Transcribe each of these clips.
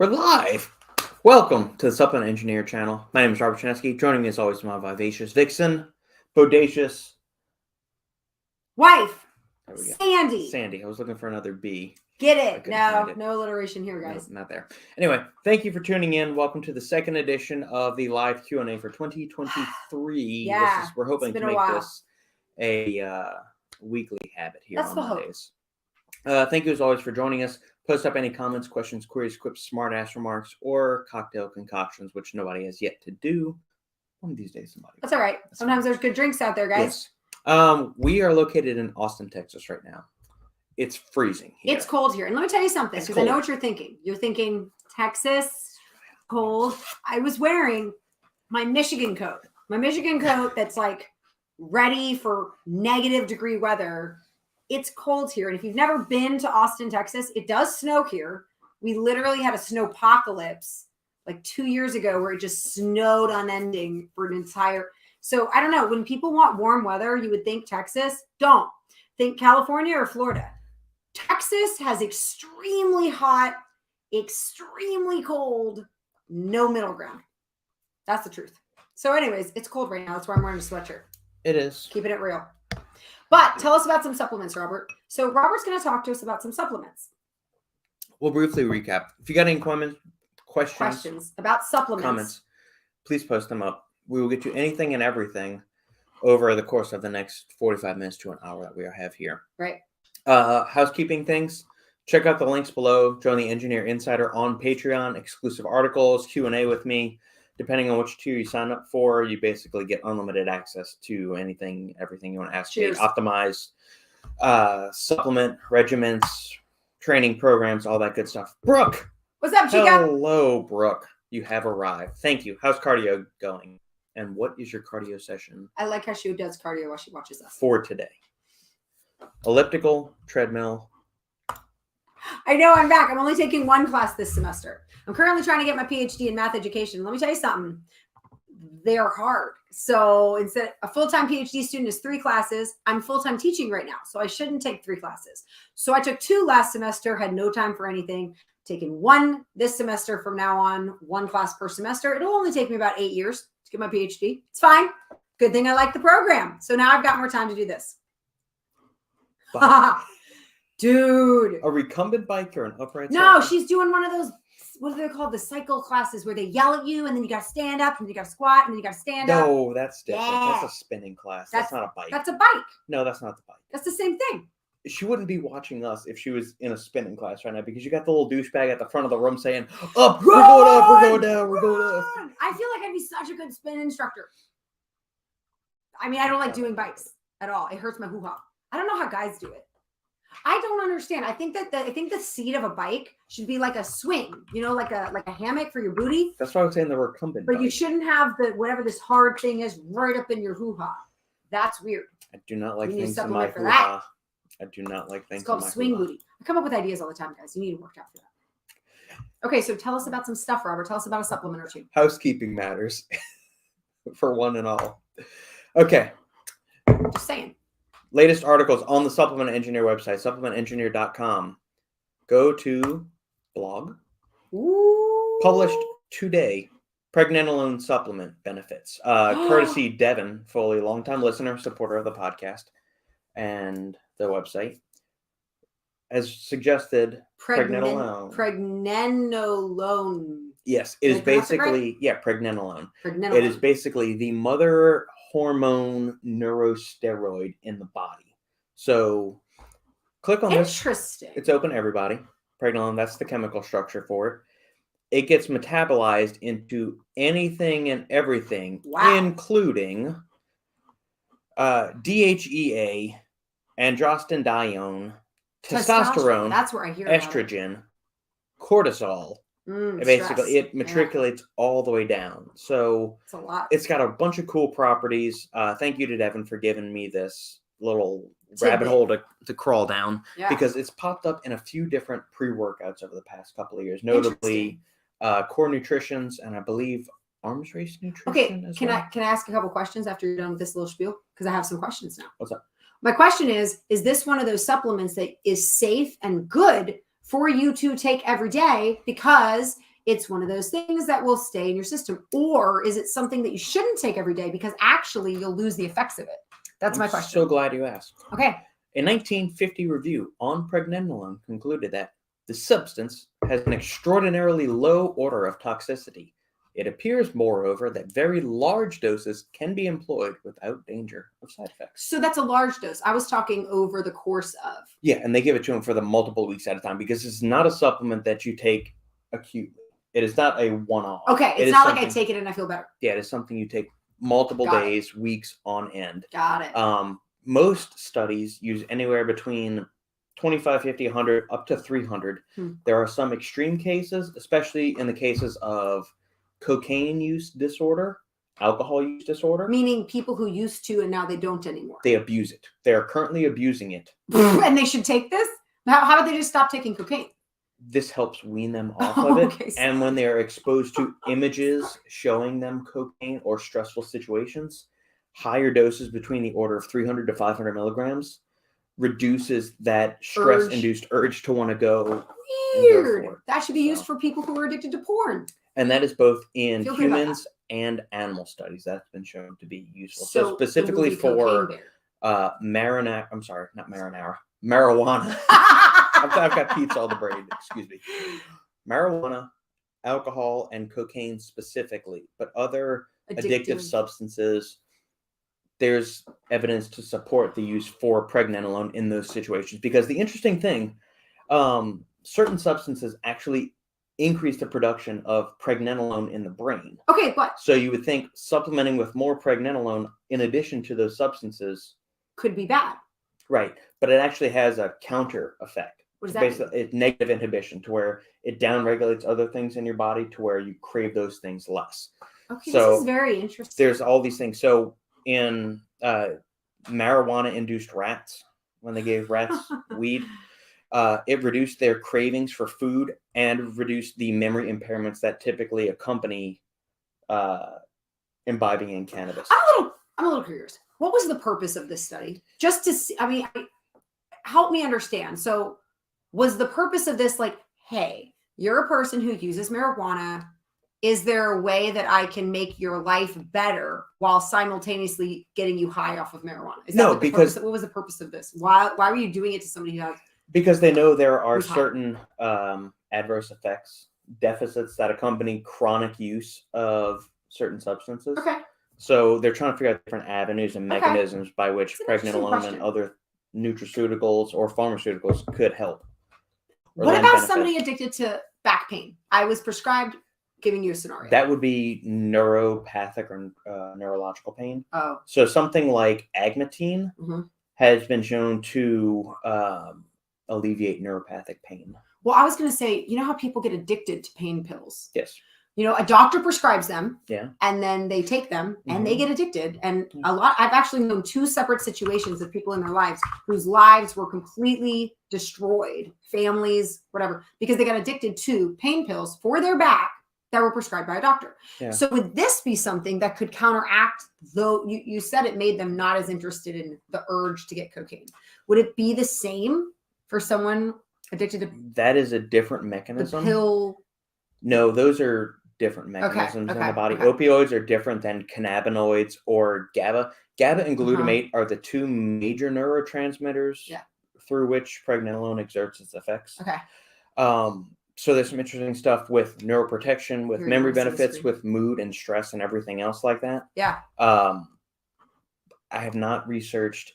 We're live. Welcome to the Supplement Engineer channel. My name is Robert Chinesky. Joining me as always my vivacious vixen, bodacious wife, there we go. Sandy. Sandy. I was looking for another B. Get it? No alliteration here, guys. No, not there. Anyway, thank you for tuning in. Welcome to the second edition of the live Q&A for 2023. Yeah, we're hoping to make this a weekly habit here on Mondays. Thank you as always for joining us. Post up any comments, questions, queries, quips, smart-ass remarks, or cocktail concoctions, which nobody has yet to do. One of these days, somebody. That's all right. Sometimes there's good drinks out there, guys. Yes. We are located in Austin, Texas right now. It's freezing here. It's cold here. And let me tell you something, because I know what you're thinking. You're thinking, Texas, cold. I was wearing my Michigan coat. My Michigan coat that's like ready for -degree weather. It's cold here. And if you've never been to Austin, Texas, it does snow here. We literally had a snowpocalypse like 2 years ago where it just snowed unending for an entire. So I don't know. When people want warm weather, you would think Texas. Don't think California or Florida. Texas has extremely hot, extremely cold, no middle ground. That's the truth. So anyways, it's cold right now. That's why I'm wearing a sweatshirt. It is. Keeping it real. But tell us about some supplements, Robert. So Robert's going to talk to us about some supplements. We'll briefly recap. If you got any questions about supplements, comments, please post them up. We will get you anything and everything over the course of the next 45 minutes to an hour that we have here. Right. Housekeeping things. Check out the links below. Join the Engineer Insider on Patreon. Exclusive articles, Q&A with me. Depending on which tier you sign up for, you basically get unlimited access to anything, everything you want to ask me. Optimized supplement regimens, training programs, all that good stuff. Brooke! What's up, Chica? Hello, Brooke. You have arrived. Thank you. How's cardio going? And what is your cardio session? I like how she does cardio while she watches us. For today. Elliptical, treadmill. I know, I'm back. I'm only taking one class this semester. I'm currently trying to get my PhD in math education. Let me tell you something. They're hard. So instead, a full-time PhD student is 3 classes. I'm full-time teaching right now, so I shouldn't take 3 classes. So I took 2 last semester, had no time for anything. Taking 1 this semester from now on, 1 class per semester. It'll only take me about 8 years to get my PhD. It's fine. Good thing I like the program. So now I've got more time to do this. Dude. A recumbent bike or an upright? No, she's doing one of those, what are they called? The cycle classes where they yell at you and then you got to stand up and you got to squat and then you got to stand up. No, that's different. Yeah. That's a spinning class. That's not a bike. That's a bike. No, that's not the bike. That's the same thing. She wouldn't be watching us if she was in a spinning class right now because you got the little douchebag at the front of the room saying, up, we're going up, we're going down, we're going up. I feel like I'd be such a good spin instructor. I mean, I don't like doing bikes at all. It hurts my hoo-ha. I don't know how guys do it. I don't understand. I think the seat of a bike should be like a swing, you know, like a hammock for your booty. That's why I was saying the recumbent. But you shouldn't have the whatever this hard thing is right up in your hoo-ha. That's weird. I do not like things in my hoo-ha. I do not like things. It's called swing booty. I come up with ideas all the time, guys. You need to work out for that. Okay, so tell us about some stuff, Robert. Tell us about a supplement or 2. Housekeeping matters for one and all. Okay. Just saying. Latest articles on the Supplement Engineer website, supplementengineer.com. Go to blog. Ooh. Published today. Pregnenolone supplement benefits. Courtesy Devin Foley, longtime listener, supporter of the podcast and the website. As suggested, Pregnenolone. Pregnenolone. Yes, it is basically, Pregnenolone. It is basically the mother hormone neurosteroid in the body. So click on this. Interesting. It's open to everybody. Pregnenolone, that's the chemical structure for it. It gets metabolized into anything and everything, including DHEA, androstenedione, testosterone, that's where I hear estrogen, cortisol. Basically, it matriculates all the way down. So it's a lot. It's got a bunch of cool properties. Thank you to Devin for giving me this little rabbit hole to crawl down because it's popped up in a few different pre-workouts over the past couple of years, notably Core Nutritions and I believe Arms Race Nutrition. Okay, can I ask a couple questions after you're done with this little spiel? Because I have some questions now. What's up? My question is this one of those supplements that is safe and good for you to take every day because it's one of those things that will stay in your system? Or is it something that you shouldn't take every day because actually you'll lose the effects of it? That's my question. So glad you asked. Okay. A 1950 review on Pregnenolone concluded that the substance has an extraordinarily low order of toxicity. It appears, moreover, that very large doses can be employed without danger of side effects. So that's a large dose. I was talking over the course of. Yeah, and they give it to them for the multiple weeks at a time because it's not a supplement that you take acutely. It is not a one-off. Okay, it's not like I take it and I feel better. Yeah, it is something you take multiple days, weeks on end. Got it. Most studies use anywhere between 25, 50, 100, up to 300. There are some extreme cases, especially in the cases of cocaine use disorder, alcohol use disorder. Meaning people who used to and now they don't anymore. They abuse it. They are currently abusing it. And they should take this? How about they just stop taking cocaine? This helps wean them off of it. Okay, and when they are exposed to images showing them cocaine or stressful situations, higher doses between the order of 300 to 500 milligrams reduces that stress-induced urge to want to go. Weird. That should be used for people who are addicted to porn. And that is both in humans and animal studies. That's been shown to be useful. So specifically for marijuana. I've got pizza on the brain. Excuse me. Marijuana, alcohol, and cocaine specifically, but other addictive substances. There's evidence to support the use for Pregnenolone in those situations because the interesting thing, certain substances actually increase the production of Pregnenolone in the brain. Okay, but so you would think supplementing with more Pregnenolone in addition to those substances could be bad. Right, but it actually has a counter effect. What does that basically mean? It's negative inhibition to where it downregulates other things in your body to where you crave those things less. Okay, so this is very interesting. There's all these things. So in marijuana-induced rats, when they gave rats weed, it reduced their cravings for food and reduced the memory impairments that typically accompany imbibing in cannabis. I'm a little curious. What was the purpose of this study? Just to see, help me understand. So was the purpose of this like, hey, you're a person who uses marijuana. Is there a way that I can make your life better while simultaneously getting you high off of marijuana? No, because what was the purpose of this? Why were you doing it to somebody who has? Because they know there are certain adverse effects, deficits that accompany chronic use of certain substances. Okay. So they're trying to figure out different avenues and mechanisms by which Pregnenolone and other nutraceuticals or pharmaceuticals could help. What about somebody addicted to back pain? I was prescribed, giving you a scenario. That would be neuropathic or neurological pain. Oh. So something like agmatine has been shown to alleviate neuropathic pain. Well, I was going to say, you know how people get addicted to pain pills? Yes. You know, a doctor prescribes them, and then they take them and they get addicted. And I've actually known 2 separate situations of people in their lives whose lives were completely destroyed, families, whatever, because they got addicted to pain pills for their back that were prescribed by a doctor. Yeah. So would this be something that could counteract, though you said it made them not as interested in the urge to get cocaine? Would it be the same for someone addicted to that is a different mechanism? The pill? No, those are different mechanisms in the body. Opioids are different than cannabinoids or GABA. GABA and glutamate are the 2 major neurotransmitters through which Pregnenolone exerts its effects. Okay. So there's some interesting stuff with neuroprotection, with memory benefits, with mood and stress and everything else like that. Yeah. I have not researched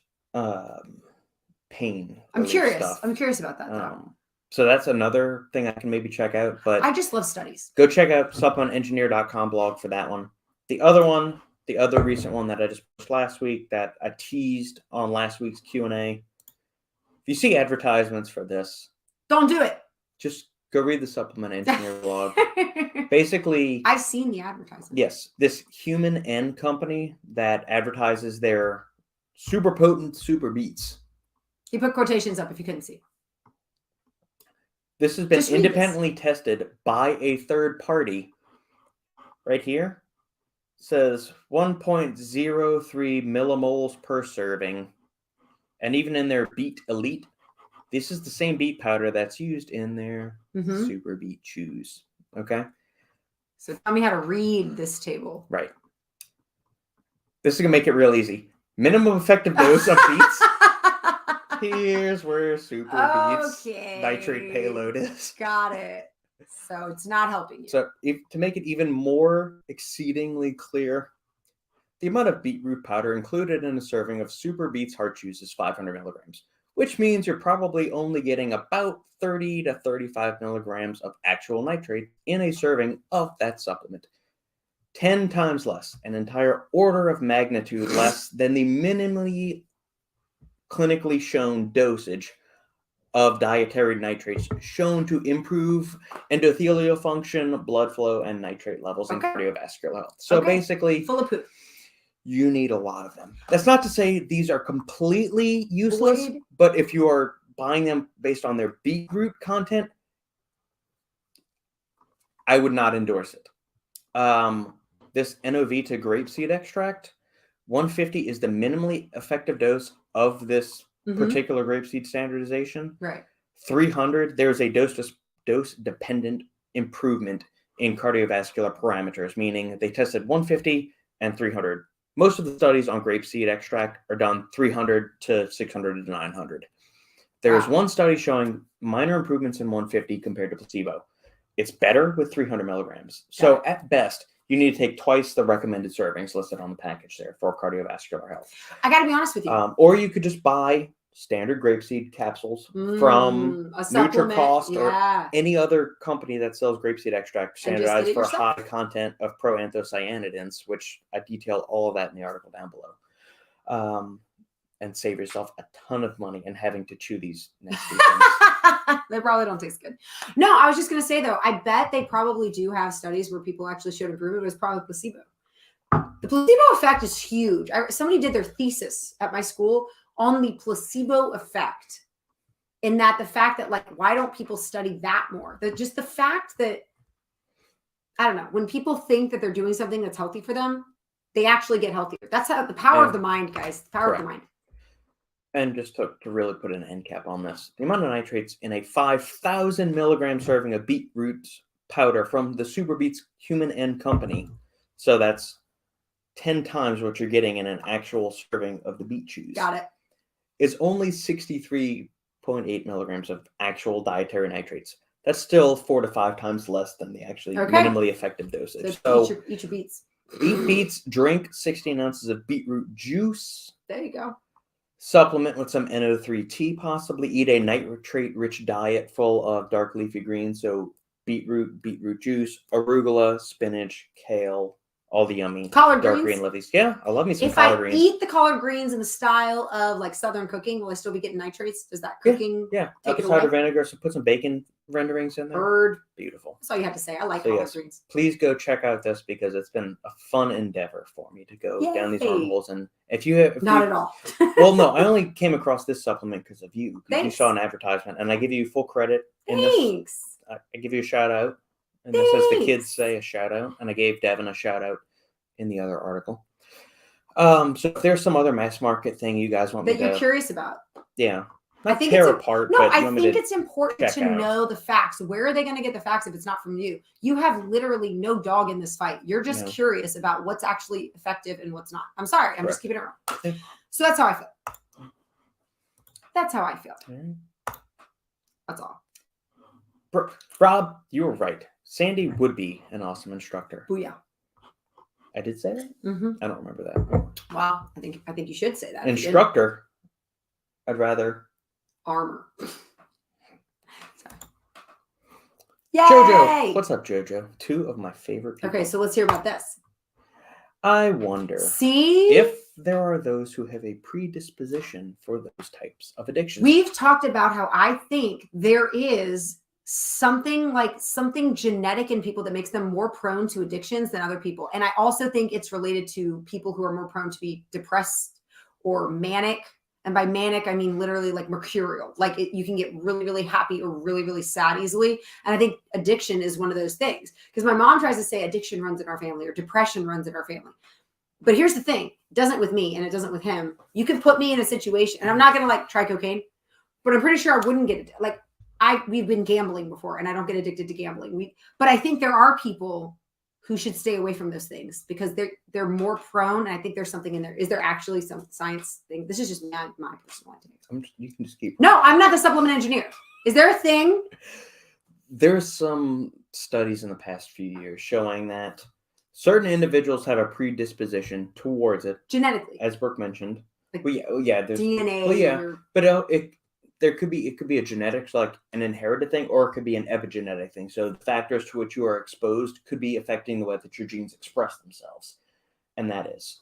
pain. I'm curious. I'm curious about that though. So that's another thing I can maybe check out. But I just love studies. Go check out supplementengineer.com blog for that one. The other recent one that I just posted last week that I teased on last week's Q&A. If you see advertisements for this, don't do it. Just go read the Supplement Engineer blog. Basically, I've seen the advertisement. Yes, this human end company that advertises their super potent super beets. He put quotations up if you couldn't see. This has been independently tested by a third party. Right here says 1.03 millimoles per serving. And even in their Beet Elite, This is the same beet powder that's used in their Mhm. super beet chews. Okay. So tell me how to read this table. Right. This is going to make it real easy. Minimum effective dose of beets. Here's where super beets nitrate payload is. Got it. So it's not helping you. So to make it even more exceedingly clear, the amount of beetroot powder included in a serving of super beets heart chews is 500 milligrams, which means you're probably only getting about 30 to 35 milligrams of actual nitrate in a serving of that supplement. 10 times less, an entire order of magnitude less than the minimally clinically shown dosage of dietary nitrates shown to improve endothelial function, blood flow, and nitrate levels in cardiovascular health. So basically, full of poop. You need a lot of them. That's not to say these are completely useless, but if you are buying them based on their beetroot content, I would not endorse it. This N-Ovita grapeseed extract, 150 is the minimally effective dose of this particular grapeseed standardization. Right. 300, there's a dose-dependent improvement in cardiovascular parameters, meaning they tested 150 and 300. Most of the studies on grapeseed extract are done 300 to 600 to 900. There is one study showing minor improvements in 150 compared to placebo. It's better with 300 milligrams. So at best, you need to take twice the recommended servings listed on the package there for cardiovascular health. I got to be honest with you. Or you could just buy standard grapeseed capsules from NutriCost or any other company that sells grapeseed extract standardized for a high content of proanthocyanidins, which I detail all of that in the article down below. And save yourself a ton of money and having to chew these nasty things. They probably don't taste good. No, I was just going to say, though, I bet they probably do have studies where people actually showed improvement. It was probably placebo. The placebo effect is huge. Somebody did their thesis at my school on the placebo effect, in that the fact that, like, why don't people study that more? Just the fact that, I don't know, when people think that they're doing something that's healthy for them, they actually get healthier. That's how the power of the mind, guys. The power of the mind. And just to really put an end cap on this, the amount of nitrates in a 5,000 milligram serving of beetroot powder from the Super Beets Human End Company, so that's 10 times what you're getting in an actual serving of the beet chews. Got it. Is only 63.8 milligrams of actual dietary nitrates. That's still 4 to 5 times less than the actually minimally effective dosage. So eat your beets. Eat beets, drink 16 ounces of beetroot juice. There you go. Supplement with some NO3T, possibly. Eat a nitrate-rich diet full of dark leafy greens, so beetroot juice, arugula, spinach, kale, all the yummy collard dark greens. Green leafies. Yeah, I love me some collard greens. If I eat the collard greens in the style of like Southern cooking, will I still be getting nitrates? Does that cooking take it apple away? Cider vinegar, so put some bacon renderings in there. Bird. Beautiful. That's all you have to say. I like collard greens. Please go check out this because it's been a fun endeavor for me to go down these wormholes. And if you have... Not at all. Well, no, I only came across this supplement because of you. Thanks. You saw an advertisement, and I give you full credit in Thanks. this. I give you a shout out. And this says the kids say a shout out. And I gave Devin a shout out in the other article. So if there's some other mass market thing you guys want me to... That you're curious about. Yeah. I think apart. No, but I think it's important to know the facts. Where are they going to get the facts if it's not from you? You have literally no dog in this fight. You're just curious about what's actually effective and what's not. I'm sorry. I'm just keeping it real. Yeah. So that's how I feel. That's how I feel. That's all. Rob, you were right. Sandy would be an awesome instructor. Booyah. I did say that? Mm-hmm. I don't remember that. Wow. I think you should say that. Instructor. I'd rather... Armor. Yay! Jojo. What's up, Jojo? 2 of my favorite people. Okay, so let's hear about this. I wonder if there are those who have a predisposition for those types of addictions. We've talked about how I think there is something genetic in people that makes them more prone to addictions than other people. And I also think it's related to people who are more prone to be depressed or manic. And by manic, I mean literally like mercurial. Like you can get really, really happy or really, really sad easily. And I think addiction is one of those things. Because my mom tries to say addiction runs in our family or depression runs in our family. But here's the thing. It doesn't with me and it doesn't with him. You can put me in a situation, and I'm not going to like try cocaine, but I'm pretty sure I wouldn't get like we've been gambling before, and I don't get addicted to gambling. But I think there are people who should stay away from those things because they're more prone. And I think there's something in there. Is there actually some science thing? This is just my personal idea. You can just keep. No, I'm not the supplement engineer. Is there a thing? There's some studies in the past few years showing that certain individuals have a predisposition towards it genetically, as Brooke mentioned. Like there's DNA. Well, yeah, but it could be a genetics, like an inherited thing, or it could be an epigenetic thing. So the factors to which you are exposed could be affecting the way that your genes express themselves, and that is.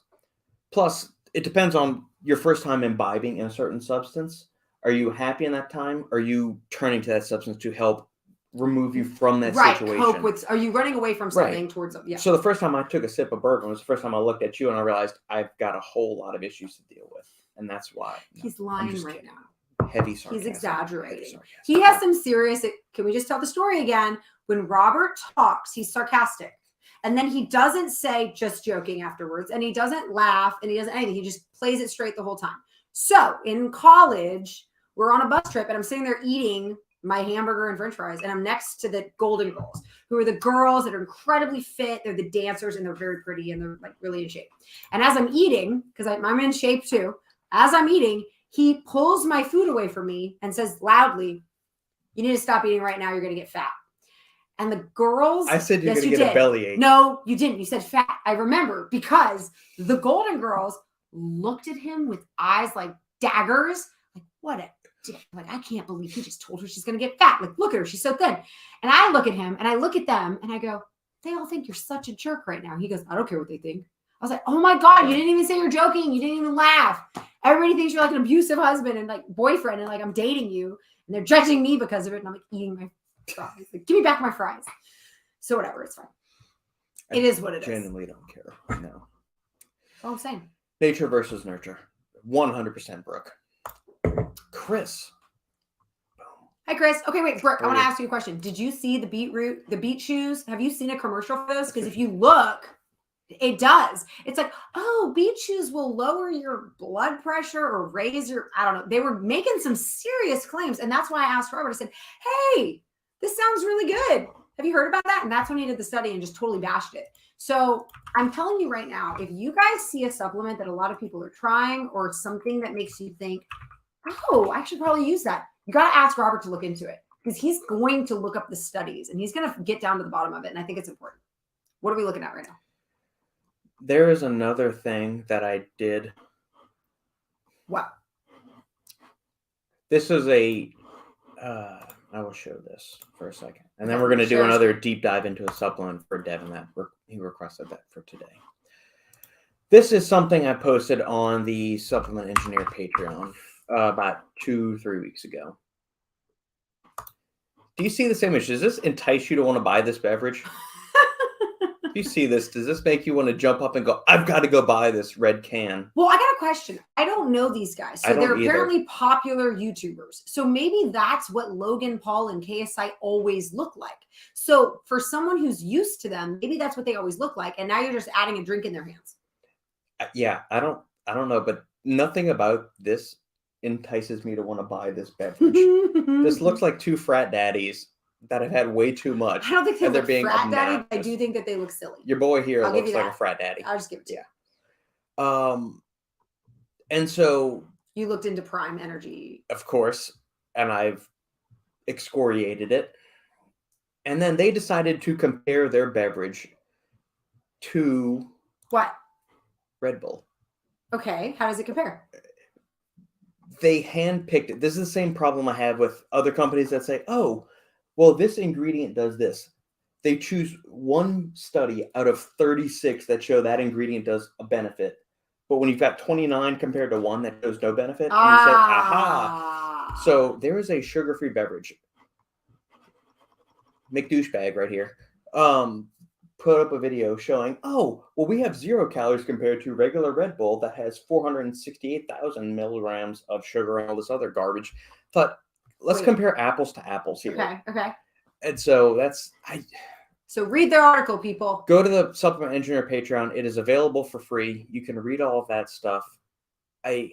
Plus, it depends on your first time imbibing in a certain substance. Are you happy in that time? Are you turning to that substance to help remove you from that situation? Cope with. Are you running away from something towards? Yeah. So the first time I took a sip of bourbon was the first time I looked at you and I realized I've got a whole lot of issues to deal with, and that's why. He's lying right now. Heavy sarcasm. He's exaggerating. He has some serious. Can we just tell the story again? When Robert talks, he's sarcastic. And then he doesn't say just joking afterwards. And he doesn't laugh and he doesn't anything. He just plays it straight the whole time. So in college, we're on a bus trip and I'm sitting there eating my hamburger and french fries. And I'm next to the Golden Girls, who are the girls that are incredibly fit. They're the dancers and they're very pretty and they're like really in shape. And as I'm eating, because I'm in shape too, as I'm eating, he pulls my food away from me and says loudly, "You need to stop eating right now. You're going to get fat." And the girls... I said you're going to get a bellyache. No, you didn't. You said fat. I remember because the Golden Girls looked at him with eyes like daggers. Like, what a dick. Like, I can't believe he just told her she's going to get fat. Like, look at her. She's so thin. And I look at him and I look at them and I go, they all think you're such a jerk right now. He goes, I don't care what they think. I was like, oh my God, you didn't even say you're joking. You didn't even laugh. Everybody thinks you're like an abusive husband and like boyfriend and like I'm dating you and they're judging me because of it. And I'm like eating my fries. Like, give me back my fries. So whatever, it's fine. It is what it is. I genuinely don't care. No. That's all I'm saying. Nature versus nurture. 100% Brooke. Chris. Hi, Chris. Okay, wait, Brooke, I want to ask you a question. Did you see the beet shoes? Have you seen a commercial for those? Because if you look, it does. It's like, oh, beet shoes will lower your blood pressure or raise your, I don't know. They were making some serious claims. And that's why I asked Robert, I said, hey, this sounds really good. Have you heard about that? And that's when he did the study and just totally bashed it. So I'm telling you right now, if you guys see a supplement that a lot of people are trying or something that makes you think, oh, I should probably use that, you got to ask Robert to look into it because he's going to look up the studies and he's going to get down to the bottom of it. And I think it's important. What are we looking at right now? There is another thing that I did. What? This is I will show this for a second. And then we're going to do another deep dive into a supplement for Devin that he requested that for today. This is something I posted on the Supplement Engineer Patreon about 2-3 weeks ago. Do you see this image? Does this entice you to want to buy this beverage? You see this, does this make you want to jump up and go, I've got to go buy this red can? Well, I got a question. I don't know these guys. So they're apparently popular YouTubers. So maybe that's what Logan Paul and KSI always look like. So for someone who's used to them, maybe that's what they always look like. And now you're just adding a drink in their hands. Yeah, I don't know, but nothing about this entices me to want to buy this beverage. This looks like two frat daddies that have had way too much. I don't think they look frat daddy, but I do think that they look silly. Your boy here looks like a frat daddy. I'll just give it to you. And so you looked into Prime Energy. Of course, and I've excoriated it. And then they decided to compare their beverage to what? Red Bull. Okay, how does it compare? They handpicked it. This is the same problem I have with other companies that say, oh, well, this ingredient does this. They choose one study out of 36 that show that ingredient does a benefit. But when you've got 29 compared to one that shows no benefit, and you say, aha. So there is a sugar-free beverage. McDouchebag right here. Put up a video showing, oh, well, we have 0 calories compared to regular Red Bull that has 468,000 milligrams of sugar and all this other garbage. Thought, let's compare apples to apples here. Okay. And so So read their article, people. Go to the Supplement Engineer Patreon. It is available for free. You can read all of that stuff. I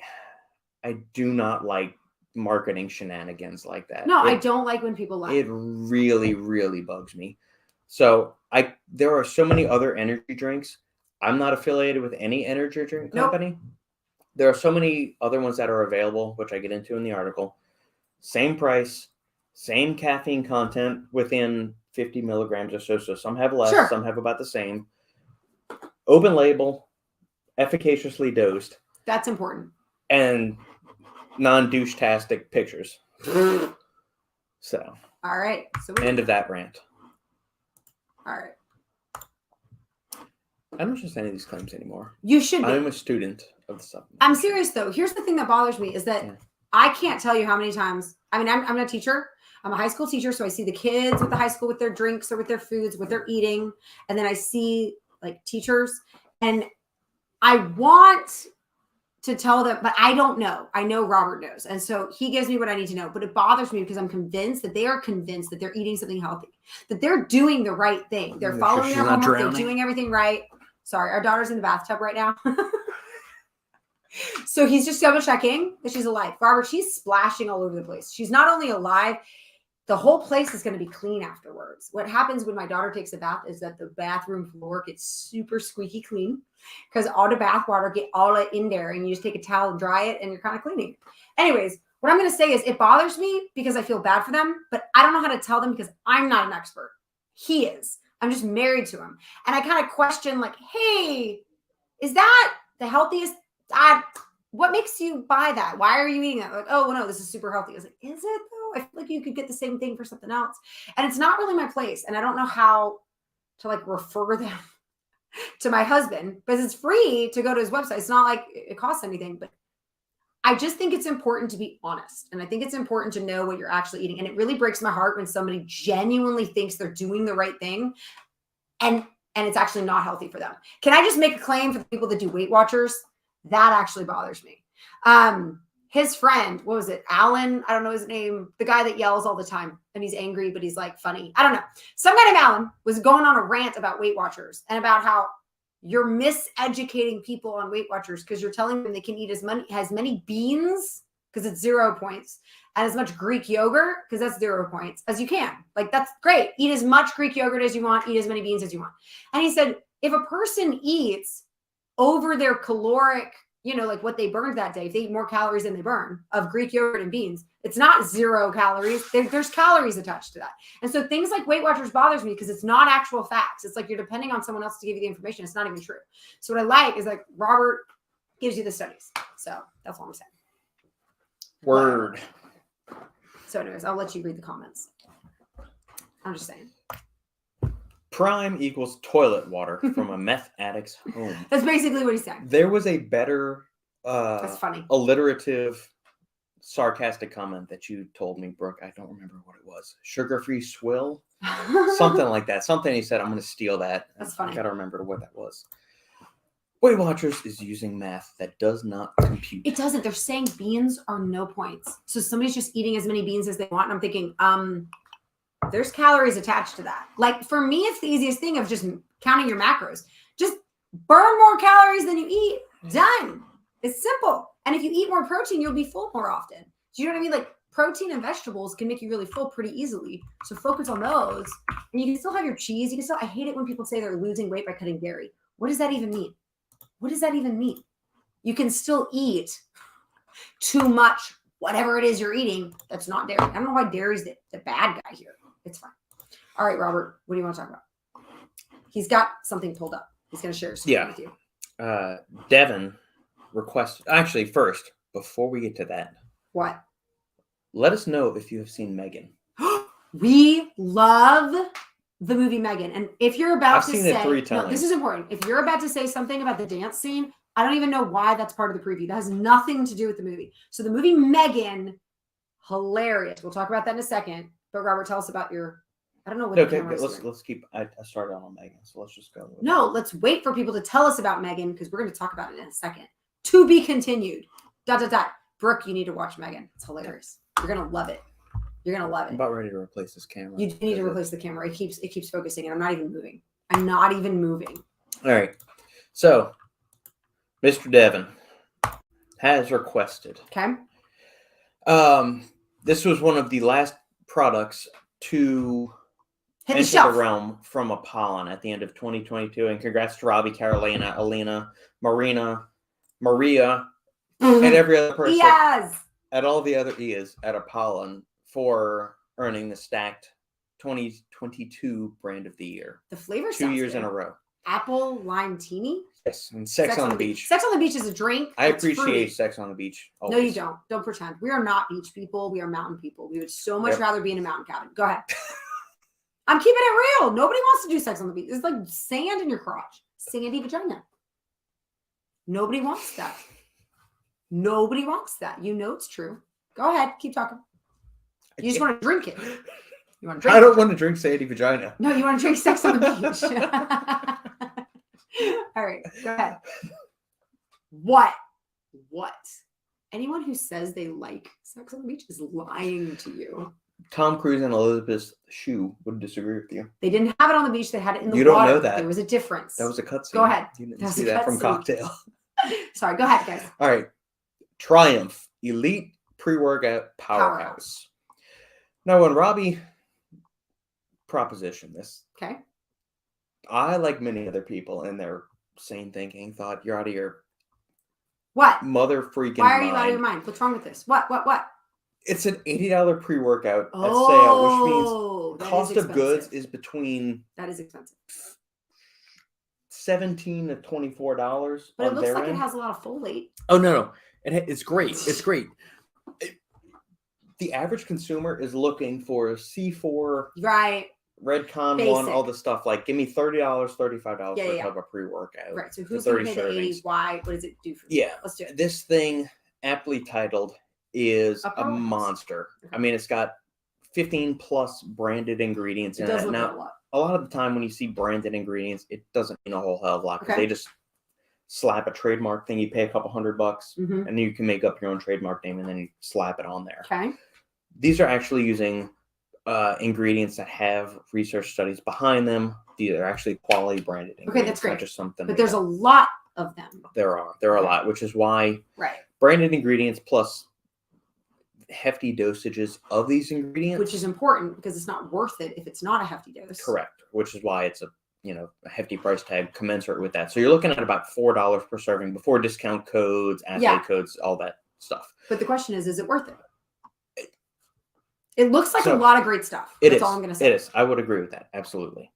do not like marketing shenanigans like that. No, I don't like when people lie. It really, really bugs me. So there are so many other energy drinks. I'm not affiliated with any energy drink company. There are so many other ones that are available, which I get into in the article. Same price, same caffeine content within 50 milligrams or so. So some have less, some have about the same. Open label, efficaciously dosed. That's important. And non-douche-tastic pictures. So. All right. So end of that rant. All right. I don't trust any of these claims anymore. You should be. I'm a student of the supplement. I'm serious, though. Here's the thing that bothers me is that I can't tell you how many times. I mean, I'm a teacher. I'm a high school teacher, so I see the kids with the high school with their drinks or with their foods, what they're eating. And then I see, like, teachers. And I want to tell them, but I don't know. I know Robert knows. And so he gives me what I need to know. But it bothers me because I'm convinced that they are convinced that they're eating something healthy, that they're doing the right thing. They're following their homework. They're doing everything right. Sorry, our daughter's in the bathtub right now. So he's just double checking that she's alive. Robert, she's splashing all over the place. She's not only alive, the whole place is going to be clean afterwards. What happens when my daughter takes a bath is that the bathroom floor gets super squeaky clean because all the bath water get all in there, and you just take a towel and dry it and you're kind of cleaning. Anyways, what I'm going to say is it bothers me because I feel bad for them, but I don't know how to tell them because I'm not an expert. He is. I'm just married to him. And I kind of question, like, hey, is that the healthiest? What makes you buy that? Why are you eating that? Like, oh, well, no, this is super healthy. I was like, is it though? I feel like you could get the same thing for something else. And it's not really my place. And I don't know how to, like, refer them to my husband, because it's free to go to his website. It's not like it costs anything, but I just think it's important to be honest. And I think it's important to know what you're actually eating. And it really breaks my heart when somebody genuinely thinks they're doing the right thing and it's actually not healthy for them. Can I just make a claim for the people that do Weight Watchers? That actually bothers me. His friend, what was it? Alan, I don't know his name, the guy that yells all the time and he's angry, but he's like funny. I don't know. Some guy named Alan was going on a rant about Weight Watchers and about how you're miseducating people on Weight Watchers because you're telling them they can eat as many beans, because it's 0 points, and as much Greek yogurt, because that's 0 points, as you can. Like, that's great. Eat as much Greek yogurt as you want. Eat as many beans as you want. And he said, if a person eats over their caloric, like what they burned that day, if they eat more calories than they burn of Greek yogurt and beans, it's not 0 calories. There's calories attached to that. And so things like Weight Watchers bothers me because it's not actual facts. It's like you're depending on someone else to give you the information. It's not even true. So what I like is, like, Robert gives you the studies. So that's all I'm saying. Word. So anyways, I'll let you read the comments. I'm just saying. Prime equals toilet water from a meth addict's home. That's basically what he's saying. There was a better, that's funny, alliterative, sarcastic comment that you told me, Brooke. I don't remember what it was. Sugar-free swill? Something like that. Something he said. I'm going to steal that. That's funny. I got to remember what that was. Weight Watchers is using math that does not compute. It doesn't. They're saying beans are no points. So somebody's just eating as many beans as they want. And I'm thinking, there's calories attached to that. Like, for me, it's the easiest thing of just counting your macros. Just burn more calories than you eat. Done. It's simple. And if you eat more protein, you'll be full more often. Do you know what I mean? Like, protein and vegetables can make you really full pretty easily. So focus on those. And you can still have your cheese. You can still, I hate it when people say they're losing weight by cutting dairy. What does that even mean? What does that even mean? You can still eat too much, whatever it is you're eating, that's not dairy. I don't know why dairy's the bad guy here. It's fine. All right, Robert, what do you want to talk about? He's got something pulled up. He's going to share something with you. Devin requested, actually, first, before we get to that. What? Let us know if you have seen Megan. We love the movie Megan. And if you're about I've to seen say, it 3 times. No, this is important. If you're about to say something about the dance scene, I don't even know why that's part of the preview. That has nothing to do with the movie. So the movie Megan, hilarious. We'll talk about that in a second. But Robert, tell us about your, I don't know what. Okay, let's keep, I started on Megan, so let's just go. No, let's wait for people to tell us about Megan because we're going to talk about it in a second. To be continued. ... Brooke, you need to watch Megan. It's hilarious. You're going to love it. You're going to love it. I'm about ready to replace this camera. You do need to replace the camera. It keeps focusing, and I'm not even moving. I'm not even moving. All right. So, Mr. Devin has requested. Okay. This was one of the last products to Hit the enter the shelf. realm from Apollon at the end of 2022. And congrats to Robbie, Carolina, Alina, Marina, Maria, and every other person at all the other EAs at Apollon for earning the stacked 2022 brand of the year. The flavor 2 years good. in a row. Apple Lantini? Yes, and Sex on the Beach. Sex on the Beach is a drink. I appreciate Sex on the Beach. Always. No, you don't. Don't pretend. We are not beach people. We are mountain people. We would so much rather be in a mountain cabin. Go ahead. I'm keeping it real. Nobody wants to do sex on the beach. It's like sand in your crotch. Sandy vagina. Nobody wants that. Nobody wants that. You know it's true. Go ahead. Keep talking. You just want to drink it. You want to drink I don't want to drink sandy vagina. No, you want to drink sex on the beach. All right, go ahead. What? Anyone who says they like sex on the beach is lying to you. Tom Cruise and Elizabeth Shue would disagree with you. They didn't have it on the beach. They had it in the water. You don't know that. There was a difference. That was a cutscene. Go ahead. You didn't see that from Cocktail. Sorry, go ahead, guys. All right. Triumph Elite Pre-Workout Powerhouse. Now, when Robbie propositioned this, okay, I, like many other people in their sane thinking, thought you're out of your mother freaking mind. Why are you out of your mind? What's wrong with this? What? It's an $80 pre-workout at sale, which means cost of goods is between that is expensive. $17 to $24. But it looks like it has a lot of folate. Oh no, it's great. It's great. The average consumer is looking for C4, right? Redcon Basic. 1, all the stuff. Like, give me $30, $35 for a tub of pre-workout. Right. So who's going to pay the 80? Why? What does it do for you? Yeah. Let's do it. This thing, aptly titled, is a monster. Okay. I mean, it's got 15 plus branded ingredients in it. Now, a lot of the time when you see branded ingredients, it doesn't mean a whole hell of a lot because they just slap a trademark thing. You pay a couple $100 and then you can make up your own trademark name and then you slap it on there. Okay. These are actually using ingredients that have research studies behind them. These are actually quality branded ingredients. Okay, that's great. Not just something. But there's a lot of them. There are a lot, which is why branded ingredients plus hefty dosages of these ingredients, which is important because it's not worth it if it's not a hefty dose. Correct. Which is why it's a hefty price tag commensurate with that. So you're looking at about $4 per serving before discount codes, assay codes, all that stuff. But the question is it worth it? It looks like a lot of great stuff. That's all I'm going to say. It is. I would agree with that. Absolutely.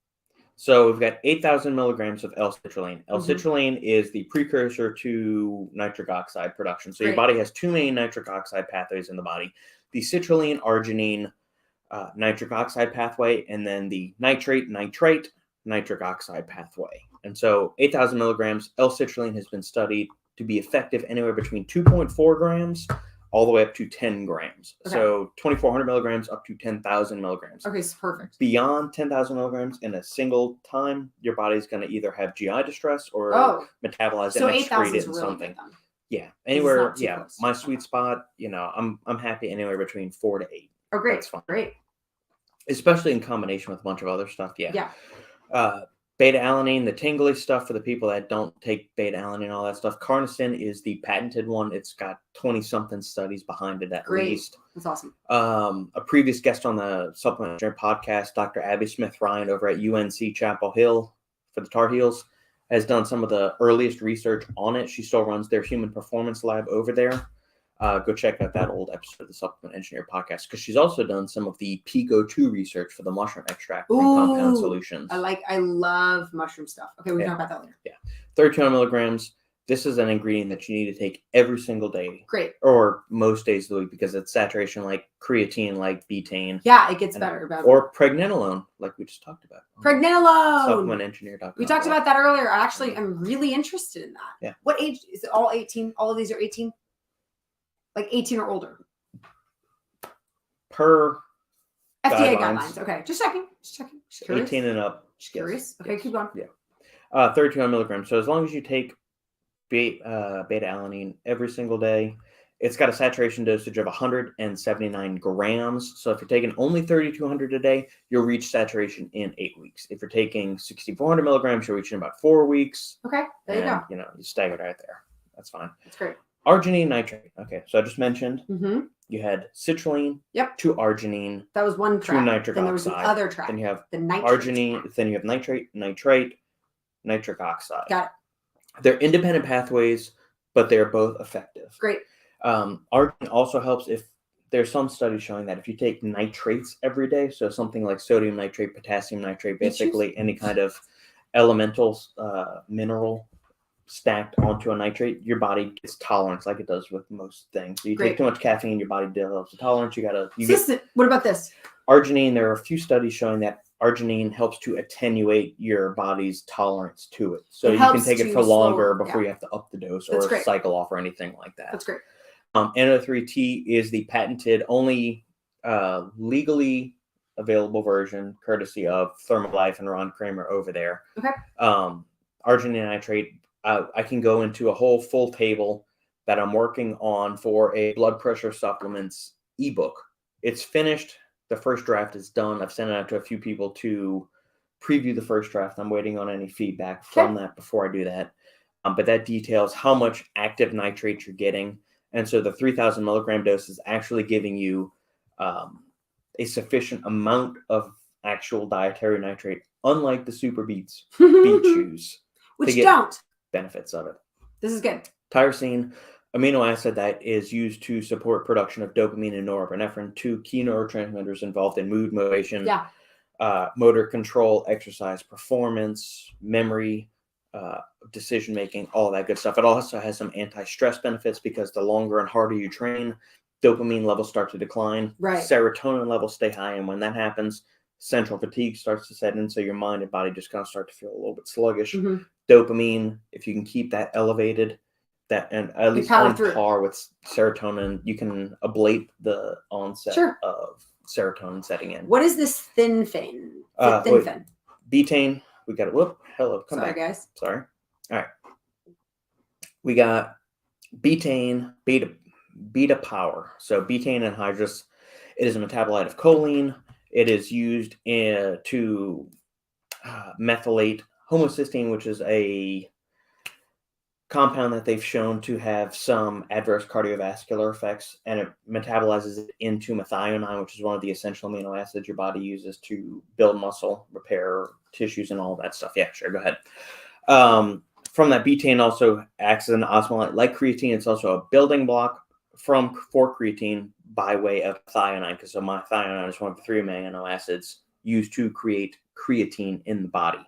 So we've got 8,000 milligrams of Lcitrulline. Lcitrulline is the precursor to nitric oxide production. So your body has two main nitric oxide pathways in the body. The citrulline arginine nitric oxide pathway, and then the nitrate nitric oxide pathway. And so 8,000 milligrams, Lcitrulline has been studied to be effective anywhere between 2.4 grams all the way up to 10 grams. Okay. So 2,400 milligrams up to 10,000 milligrams. Okay, so perfect. Beyond 10,000 milligrams in a single time, your body's going to either have GI distress or metabolize it and excrete it in something. Yeah, anywhere. Yeah, my sweet spot. I'm happy anywhere between 4 to 8. Oh, great. That's fine. Great. Especially in combination with a bunch of other stuff. Yeah. Yeah. BetaAlanine, the tingly stuff for the people that don't take BetaAlanine and all that stuff. Carnosine is the patented one. It's got 20-something studies behind it at least. That's awesome. A previous guest on the Supplement Engineer podcast, Dr. Abby Smith-Ryan over at UNC Chapel Hill for the Tar Heels, has done some of the earliest research on it. She still runs their human performance lab over there. Go check out that old episode of the Supplement Engineer podcast because she's also done some of the Pico-2 research for the mushroom extract from Compound Solutions. I love mushroom stuff. Okay, we'll talk about that later. Yeah. 3,200 milligrams. This is an ingredient that you need to take every single day. Great. Or most days of the week because it's saturation like creatine, like betaine. Yeah, it gets better. Or Pregnenolone, like we just talked about. Pregnenolone. SupplementEngineer.com. We talked about that earlier. I'm really interested in that. Yeah. What age? Is it all 18? All of these are 18? Like 18 or older? Per FDA guidelines. Okay, just checking. Just curious. 18 and up. Just curious. Okay, keep going. Yeah. 3,200 milligrams. So as long as you take beta-alanine every single day, it's got a saturation dosage of 179 grams. So if you're taking only 3,200 a day, you'll reach saturation in 8 weeks. If you're taking 6,400 milligrams, you'll reach in about 4 weeks. Okay, there you go. You stagger right there. That's fine. That's great. Arginine nitrate. Okay, so I just mentioned Mm-hmm. you had citrulline, Yep. 2 arginine, That was one 2 track. nitric Then oxide. there was the other track. Then you have the nitrate. arginine. Then you have nitrate, nitrite, nitric oxide. Got it. They're independent pathways, but they're both effective. Great. Arginine also helps if there's some studies showing that if you take nitrates every day, so something like sodium nitrate, potassium nitrate, basically any kind of elemental mineral stacked onto a nitrate, your body gets tolerance like it does with most things. So you take too much caffeine, your body develops a tolerance. What about this? Arginine. There are a few studies showing that arginine helps to attenuate your body's tolerance to it. So you can take it for longer before you have to up the dose or cycle off or anything like that. That's great. NO3T is the patented, only legally available version, courtesy of Thermalife and Ron Kramer over there. Okay. Arginine nitrate, I can go into a whole full table that I'm working on for a blood pressure supplements ebook. It's finished. The first draft is done. I've sent it out to a few people to preview the first draft. I'm waiting on any feedback from that before I do that. But that details how much active nitrate you're getting. And so the 3,000 milligram dose is actually giving you a sufficient amount of actual dietary nitrate, unlike the Super Beets beet chews, which don't benefits of it. This is good. Tyrosine, amino acid that is used to support production of dopamine and norepinephrine, 2 key neurotransmitters involved in mood, motivation, motor control, exercise performance, memory, decision making, all that good stuff. It also has some anti-stress benefits because the longer and harder you train, dopamine levels start to decline, serotonin levels stay high, and when that happens, central fatigue starts to set in, so your mind and body just kind of start to feel a little bit sluggish. Dopamine, if you can keep that elevated, that and at least on par with serotonin, you can ablate the onset of serotonin setting in. What is this thin fin? Fin? Betaine. We got it. Hello. Come back, guys. Sorry. All right. We got betaine, beta power. So betaine anhydrous. It is a metabolite of choline. It is used to methylate homocysteine, which is a compound that they've shown to have some adverse cardiovascular effects, and it metabolizes it into methionine, which is one of the essential amino acids your body uses to build muscle, repair tissues, and all that stuff. Yeah, sure, go ahead. From that, betaine also acts as an osmolyte like creatine. It's also a building block for creatine by way of methionine, because methionine is one of the 3 amino acids used to create creatine in the body.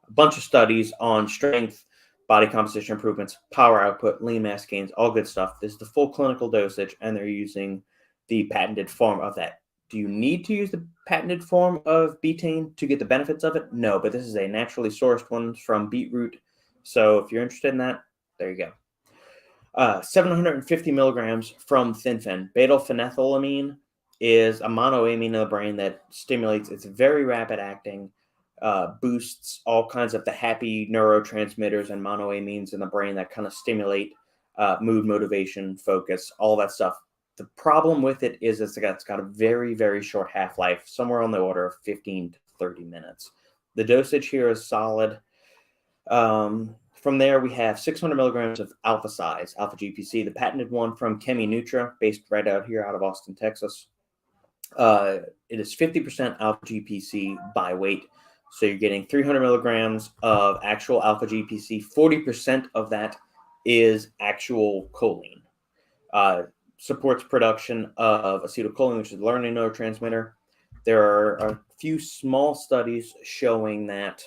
A bunch of studies on strength, body composition improvements, power output, lean mass gains, all good stuff. This is the full clinical dosage, and they're using the patented form of that. Do you need to use the patented form of betaine to get the benefits of it? No, but this is a naturally sourced one from beetroot. So if you're interested in that, there you go. 750 milligrams from thinfen. Beta-phenethylamine is a monoamine in the brain that stimulates. It's very rapid acting. Boosts all kinds of the happy neurotransmitters and monoamines in the brain that kind of stimulate mood, motivation, focus, all that stuff. The problem with it is it's got a very, very short half-life, somewhere on the order of 15 to 30 minutes. The dosage here is solid. From there, we have 600 milligrams of AlphaGPC, the patented one from ChemiNutra, based right out here out of Austin, Texas. It is 50% AlphaGPC by weight. So you're getting 300 milligrams of actual alpha-GPC. 40% of that is actual choline. Supports production of acetylcholine, which is the learning neurotransmitter. There are a few small studies showing that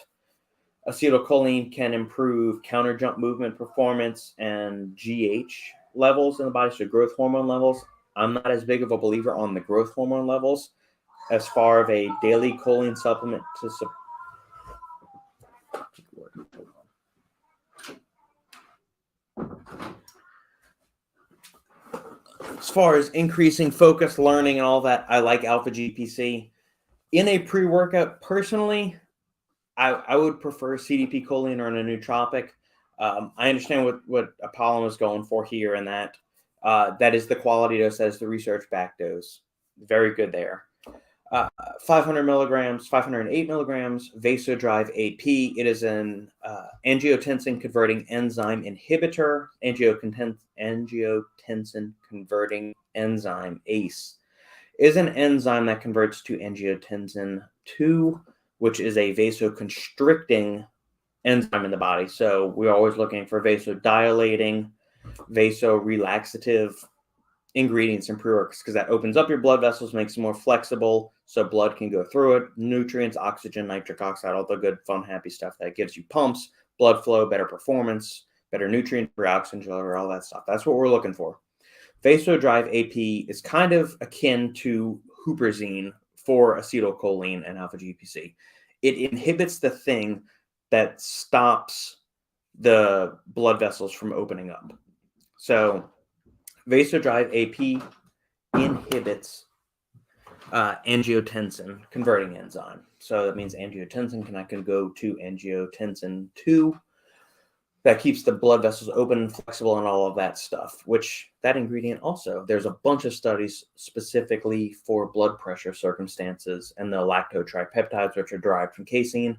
acetylcholine can improve counter jump movement performance and GH levels in the body, so growth hormone levels. I'm not as big of a believer on the growth hormone levels as far of a daily choline supplement to support. As far as increasing focus, learning, and all that, I like AlphaGPC. In a pre-workout, personally, I would prefer CDP choline or a nootropic. I understand what Apollo is going for here, and that is the quality dose, that is the research back dose. Very good there. 500 milligrams, 508 milligrams, VasoDrive AP. It is an angiotensin converting enzyme inhibitor, angiotensin converting enzyme, ACE, is an enzyme that converts to angiotensin 2, which is a vasoconstricting enzyme in the body. So we're always looking for vasodilating, vasorelaxative ingredients in pre-works because that opens up your blood vessels, makes them more flexible so blood can go through it. Nutrients, oxygen, nitric oxide, all the good, fun, happy stuff that gives you pumps, blood flow, better performance, better nutrient oxygen, all that stuff. That's what we're looking for. VasoDrive AP is kind of akin to huperzine for acetylcholine and alpha-GPC. It inhibits the thing that stops the blood vessels from opening up. So VasoDrive AP inhibits angiotensin converting enzyme. So that means angiotensin can go to angiotensin 2. That keeps the blood vessels open and flexible and all of that stuff, which that ingredient also, there's a bunch of studies specifically for blood pressure circumstances and the lactotripeptides, which are derived from casein.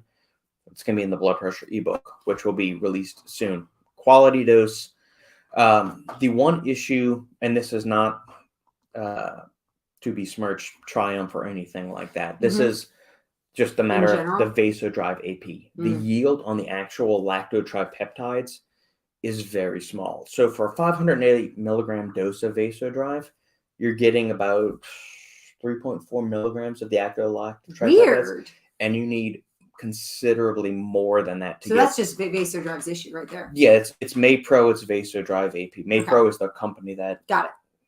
It's going to be in the blood pressure ebook, which will be released soon. Quality dose. The one issue, and this is not to besmirch Triumph or anything like that. This is just a matter of the VasoDrive AP. The yield on the actual lactotripeptides is very small. So for a 580 milligram dose of VasoDrive, you're getting about 3.4 milligrams of the active lactotripeptides. Weird. And you need considerably more than that to get. So that's just VasoDrive's issue right there. Yeah, it's Maypro, it's VasoDrive AP. Maypro is the company that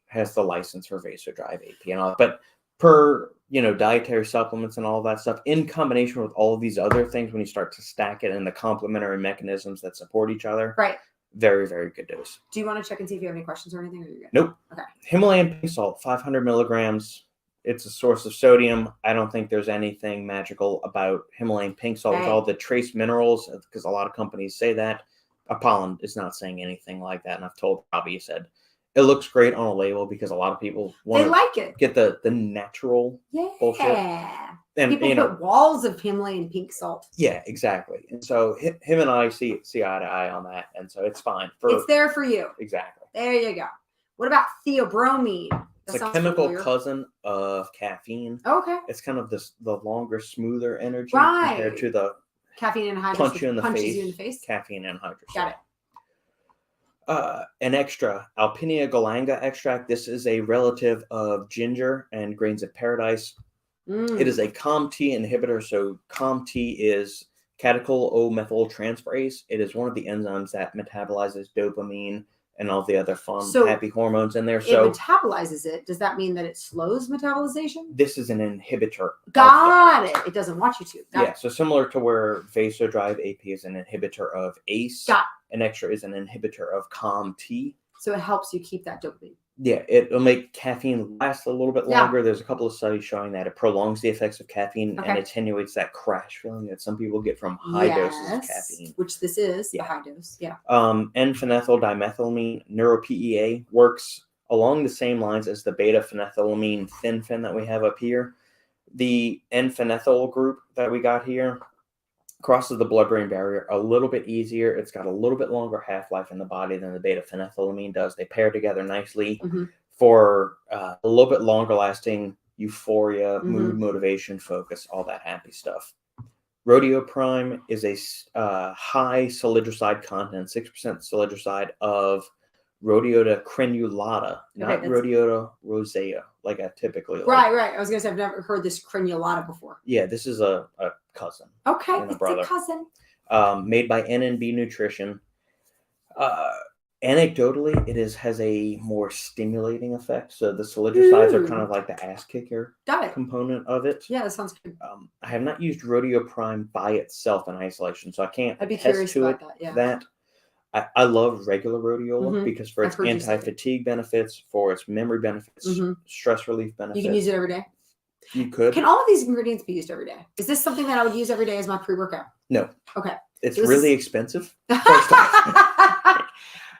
has the license for VasoDrive AP and all. But per dietary supplements and all of that stuff, in combination with all of these other things, when you start to stack it and the complementary mechanisms that support each other, very, very good dose. Do you want to check and see if you have any questions or anything? Or you're good? Nope. Okay. Himalayan pink salt, 500 milligrams. It's a source of sodium. I don't think there's anything magical about Himalayan pink salt with all the trace minerals, because a lot of companies say that. Apollon is not saying anything like that, and I've told Robbie, he said, it looks great on a label because a lot of people want to get the natural bullshit. And people put walls of Himalayan pink salt. Yeah, exactly. And so him and I see eye to eye on that, and so it's fine. It's there for you. Exactly. There you go. What about theobromine? It's a chemical cousin of caffeine. Okay. It's kind of the longer, smoother energy compared to the caffeine and hydrogen. Punches you in the face. Caffeine and hydrogen. Got it. An extra, Alpinia galanga extract. This is a relative of ginger and grains of paradise. It is a COMT inhibitor. So COMT is catechol-O-methyltransferase. It is one of the enzymes that metabolizes dopamine and all the other fun, happy hormones in there. So it metabolizes it. Does that mean that it slows metabolization? This is an inhibitor. Got it. It doesn't want you to. Got it. So similar to where VasoDrive AP is an inhibitor of ACE. An extra is an inhibitor of COMT. So it helps you keep that dopamine. Yeah, it'll make caffeine last a little bit longer. There's a couple of studies showing that it prolongs the effects of caffeine and attenuates that crash feeling that some people get from high doses of caffeine. Which this is, the high dose. Yeah. N-phenylethyl dimethylamine, neuro-PEA, works along the same lines as the beta-phenethylamine thin-phen that we have up here. The N-phenylethyl group that we got here crosses the blood-brain barrier a little bit easier. It's got a little bit longer half-life in the body than the beta-phenethylamine does. They pair together nicely for a little bit longer-lasting euphoria, mood, motivation, focus, all that happy stuff. Rodeo Prime is a high salidroside content, 6% salidroside of Rhodiola crenulata, not Rhodiola rosea, like I typically like. Right. I was going to say, I've never heard this crenulata before. Yeah, this is a cousin. Okay, it's a cousin. Made by NNB Nutrition. Anecdotally, it has a more stimulating effect. So the salidrosides are kind of like the ass kicker component of it. Yeah, that sounds good. I have not used Rodeo Prime by itself in isolation, so I can't I'd be curious about that. I love regular rhodiola because for its anti-fatigue benefits, for its memory benefits, stress relief benefits. You can use it every day. You could. Can all of these ingredients be used every day? Is this something that I would use every day as my pre-workout? No. Okay. It's really expensive.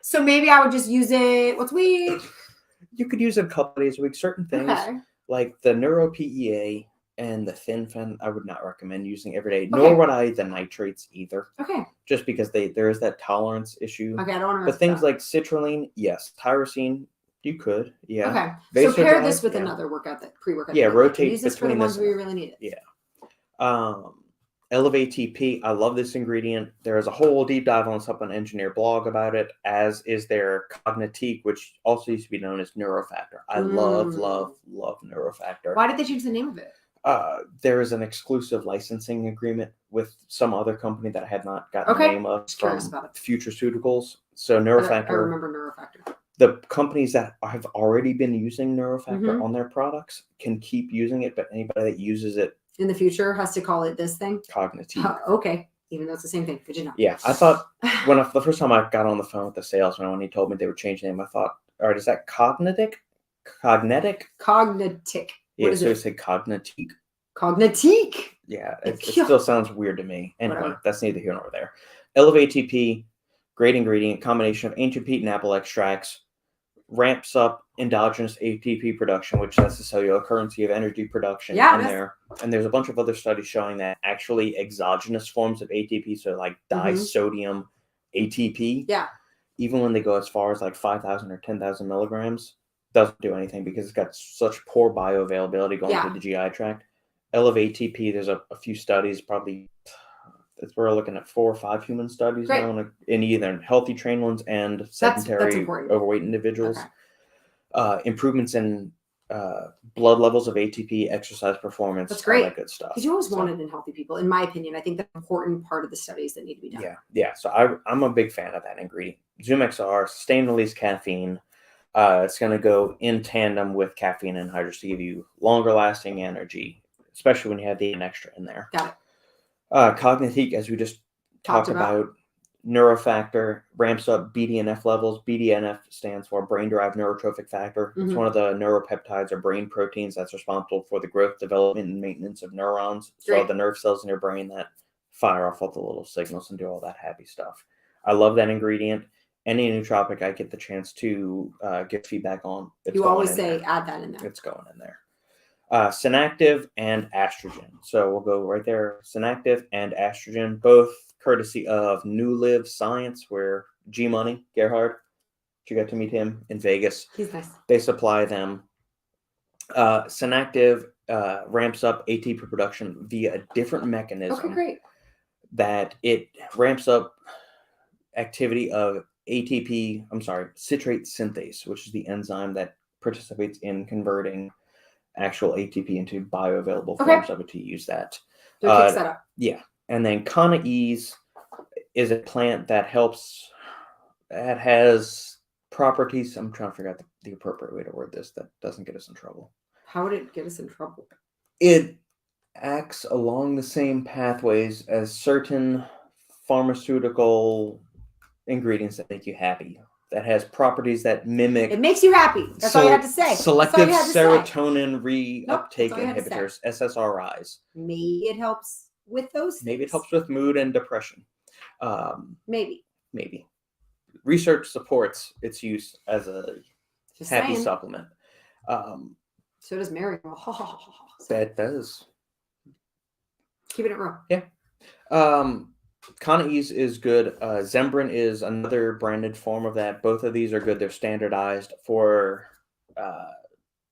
So maybe I would just use it once a week. You could use it a couple days a week. Certain things like the neuro-PEA and the thin fen I would not recommend using every day, nor would I the nitrates either. Okay. Just because there is that tolerance issue. Okay, I don't want to. But things like citrulline, yes. Tyrosine, you could, yeah. Okay. So pair this with another workout, that pre-workout. Yeah, rotate use this for the ones where you really need it. Yeah. Elevate ATP. I love this ingredient. There is a whole deep dive on the Supplement Engineer blog about it, as is their Cognitique, which also used to be known as Neurofactor. I love Neurofactor. Why did they change the name of it? There is an exclusive licensing agreement with some other company that I had not gotten the name of from Futureceuticals. So Neurofactor. I remember Neurofactor. The companies that have already been using Neurofactor on their products can keep using it, but anybody that uses it in the future has to call it this thing? Cognitique. Okay. Even though it's the same thing. Good to know. Yeah. I thought the first time I got on the phone with the salesman, when he told me they would change the name, I thought, all right, is that Cognitic? Cognitic? Yeah, so it say Cognitique. Cognitique. Yeah, it still sounds weird to me. Anyway, that's neither here nor there. Elevate ATP, great ingredient, combination of ancient peat and apple extracts, ramps up endogenous ATP production, which that's the cellular currency of energy production in there. And there's a bunch of other studies showing that actually exogenous forms of ATP, so like disodium ATP, even when they go as far as like 5,000 or 10,000 milligrams, doesn't do anything because it's got such poor bioavailability going through the GI tract. Elevate ATP, there's a few studies, probably we're looking at 4 or 5 human studies now in either healthy trained ones and sedentary overweight individuals. Improvements in blood levels of ATP, exercise performance, that's great. All that good stuff. Because you always want it in healthy people, in my opinion. I think that's an important part of the studies that need to be done. Yeah. So I'm a big fan of that ingredient. Zoom XR, sustained release caffeine. It's going to go in tandem with caffeine and hydrogen to give you longer lasting energy, especially when you have the extra in there. Got it. Cognitique, as we just talked about, Neurofactor ramps up BDNF levels. BDNF stands for brain-derived neurotrophic factor. It's one of the neuropeptides or brain proteins that's responsible for the growth, development, and maintenance of neurons. So the nerve cells in your brain that fire off all the little signals and do all that happy stuff. I love that ingredient. Any nootropic I get the chance to get feedback on. You always say add that in there. It's going in there. Synactive and Estrogen. So we'll go right there. Synactive and Estrogen, both courtesy of New Live Science, where G Money, Gerhard, you got to meet him in Vegas. He's nice. They supply them. Synactive ramps up ATP production via a different mechanism. Okay, great. That it ramps up activity of citrate synthase, which is the enzyme that participates in converting actual ATP into bioavailable forms of it to use that. Fix that up. Yeah. And then Canaese is a plant that has properties. I'm trying to figure out the appropriate way to word this that doesn't get us in trouble. How would it get us in trouble? It acts along the same pathways as certain pharmaceutical ingredients that make you happy. That has properties that mimic. It makes you happy. That's all you have to say. Selective serotonin reuptake inhibitors, SSRIs. Maybe it helps with those things. Maybe it helps with mood and depression. Maybe. Research supports its use as a happy supplement. So does marijuana. That does. Keeping it real. Yeah. Canaese is good. Zembrin is another branded form of that. Both of these are good. They're standardized for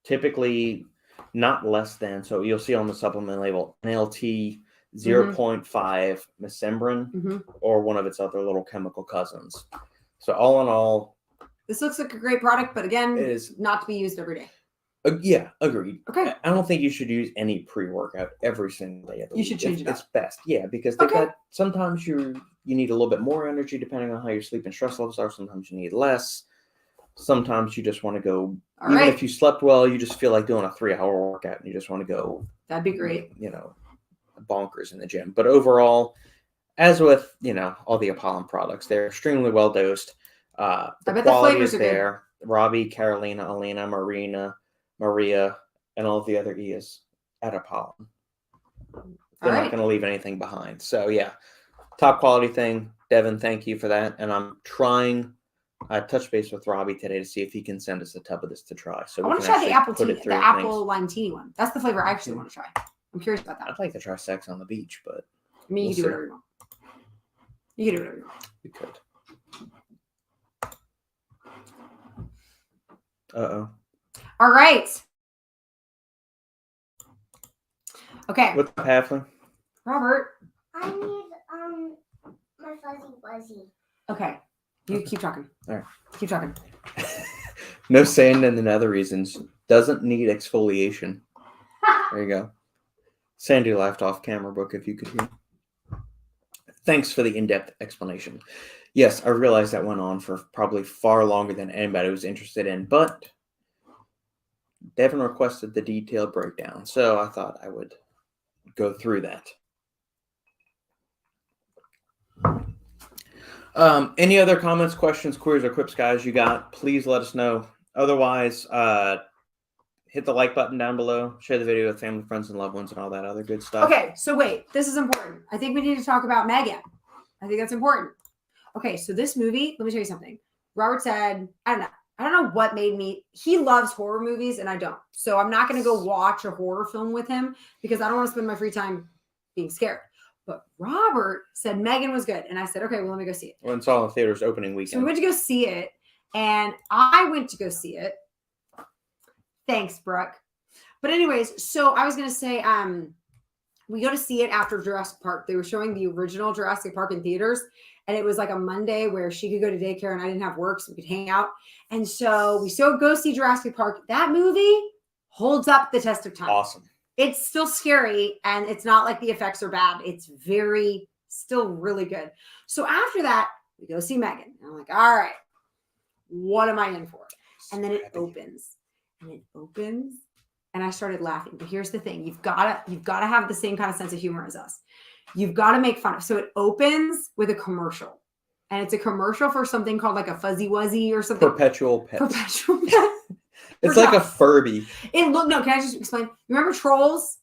typically not less than, so you'll see on the supplement label, NLT 0.5 mesembrin or one of its other little chemical cousins. So all in all, this looks like a great product, but again, it is not to be used every day. Yeah, agreed. Okay. I don't think you should use any pre-workout every single day of the week. You should change it up. It's best. Yeah, because sometimes you need a little bit more energy depending on how your sleep and stress levels are. Sometimes you need less. Sometimes you just want to go, if you slept well, you just feel like doing a 3-hour workout and you just want to go. That'd be great. Bonkers in the gym. But overall, as with, all the Apollon products, they're extremely well dosed. I bet the flavors are there. Good. Robbie, Carolina, Alina, Maria, and all of the other Ias at Apollon. They're not going to leave anything behind. So, yeah, top quality thing. Devin, thank you for that. And I'm trying. I touched base with Robbie today to see if he can send us a tub of this to try. So I want to try the apple Lantini one. That's the flavor I actually want to try. I'm curious about that. I'd like to try sex on the beach, but I mean, you can do whatever you want. You can do whatever you want. We could. Uh-oh. All right. Okay. What's up, Halfling? Robert. I need my fuzzy wuzzy. Okay. You keep talking. All right. Keep talking. No sand and other reasons. Doesn't need exfoliation. There you go. Sandy laughed off camera, book, if you could hear. Thanks for the in-depth explanation. Yes, I realized that went on for probably far longer than anybody was interested in, but Devin requested the detailed breakdown, so I thought I would go through that. Any other comments, questions, queries, or quips, guys, you got, please let us know. Otherwise, hit the like button down below, share the video with family, friends, and loved ones, and all that other good stuff. Okay, so wait, this is important. I think we need to talk about Megan. I think that's important. Okay, so this movie, let me tell you something. Robert said, I don't know what made me, he loves horror movies and I don't. So I'm not going to go watch a horror film with him because I don't want to spend my free time being scared. But Robert said Megan was good. And I said, okay, well, let me go see it. When it's all in theaters opening So weekend. we went to go see it and I went to go see it. Thanks, Brooke. But anyways, so I was going to say, we go to see it after Jurassic Park. They were showing the original Jurassic Park in theaters. And it was like a Monday where she could go to daycare and I didn't have work, so we could hang out. And so we still go see Jurassic Park. That movie holds up the test of time. Awesome. It's still scary and it's not like the effects are bad. It's still really good. So after that, we go see Megan. And I'm like, all right, what am I in for? And then it opens. And I started laughing. But here's the thing. You've got to have the same kind of sense of humor as us. You've got to make fun of. So it opens with a commercial. And it's a commercial for something called like a fuzzy wuzzy or something. Perpetual pet. Perpetual pet. It's like a Furby. No, can I just explain? You remember Trolls?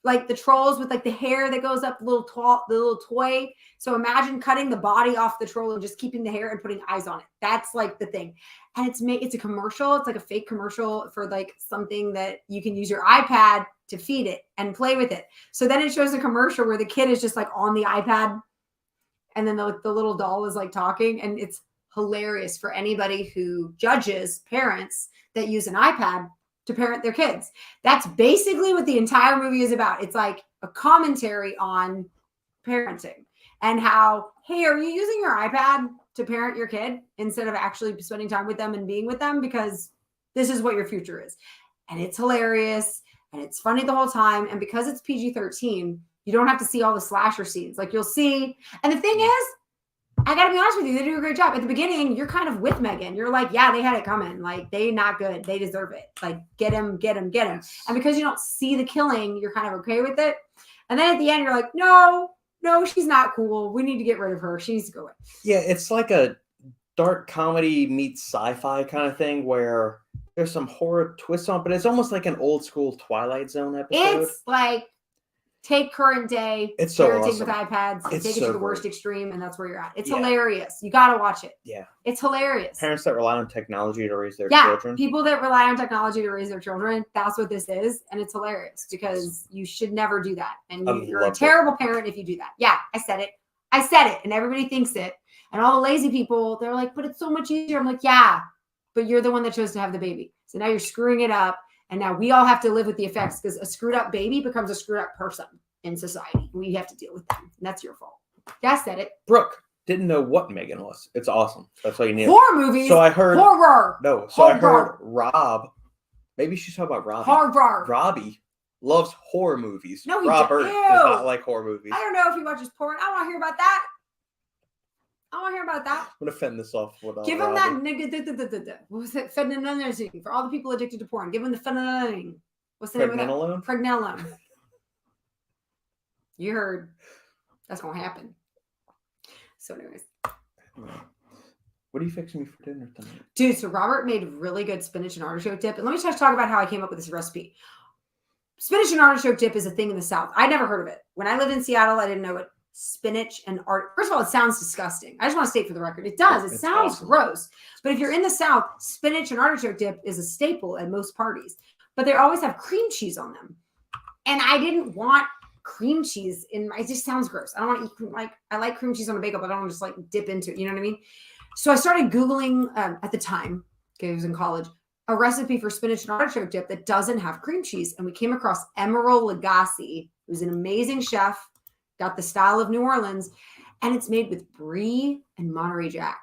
Like the Trolls with like the hair that goes up, the little toy. So imagine cutting the body off the troll and just keeping the hair and putting eyes on it. That's like the thing. And it's a commercial. It's like a fake commercial for like something that you can use your iPad to feed it and play with it. So then it shows a commercial where the kid is just like on the iPad and then the little doll is like talking, and it's hilarious for anybody who judges parents that use an iPad to parent their kids. That's basically what the entire movie is about. It's like a commentary on parenting and how, hey, are you using your iPad to parent your kid instead of actually spending time with them and being with them? Because this is what your future is. And it's hilarious and it's funny the whole time. And because it's PG-13, you don't have to see all the slasher scenes. Like you'll see. And the thing is, I got to be honest with you, they do a great job. At the beginning, you're kind of with Megan. You're like, yeah, they had it coming. Like, they not good. They deserve it. Like, get him. And because you don't see the killing, you're kind of okay with it. And then at the end, you're like, no, she's not cool. We need to get rid of her. She needs to go away. Yeah, it's like a dark comedy meets sci-fi kind of thing where there's some horror twists on, but it's almost like an old school Twilight Zone episode. It's like, take current day, it's so parenting awesome. with iPads, and It's take it so to the worst great. extreme, and that's where you're at. It's Yeah. hilarious. You got to watch it. Yeah. It's hilarious. Parents that rely on technology to raise their Yeah, children. people that rely on technology to raise their children, that's what this is, and it's hilarious because you should never do that. And you're a terrible parent if you do that. Yeah, I said it, and everybody thinks it. And all the lazy people, they're like, but it's so much easier. I'm like, yeah, but you're the one that chose to have the baby. So now you're screwing it up, and now we all have to live with the effects because a screwed up baby becomes a screwed up person in society. We have to deal with them. And that's your fault. Yeah, I said it. Brooke didn't know what Megan was. It's awesome. That's all you need. Horror movies. So I heard horror. No. So I heard Horror. Rob. Maybe she's talking about Robbie. Horror. Robbie loves horror movies. No, he Robert does does not like horror movies. I don't know if he watches porn. I don't want to hear about that. I'm gonna fend this off with Give him Robbie. that nigga. What was it? Pregnenolone for all the people addicted to porn. Give him the pregnenolone. What's the name of that? Pregnenolone? Pregnenolone. You heard. That's gonna happen. So, anyways, What are you fixing me for dinner tonight? dude. So Robert made really good spinach and artichoke dip, and let me just talk about how I came up with this recipe. Spinach and artichoke dip is a thing in the South. I never heard of it. When I lived in Seattle, I didn't know what spinach and First of all, it sounds disgusting. I just want to state for the record, it does. It sounds awesome. gross. But if you're in the South, spinach and artichoke dip is a staple at most parties. But they always have cream cheese on them. And I didn't want cream cheese in my, it just sounds gross. I don't want to eat like, I like cream cheese on a bagel, but I don't want to just like dip into it. You know what I mean? So I started Googling at the time, okay, I was in college, a recipe for spinach and artichoke dip that doesn't have cream cheese. And we came across Emeril Lagasse, who's an amazing chef, got the style of New Orleans, and it's made with brie and Monterey Jack.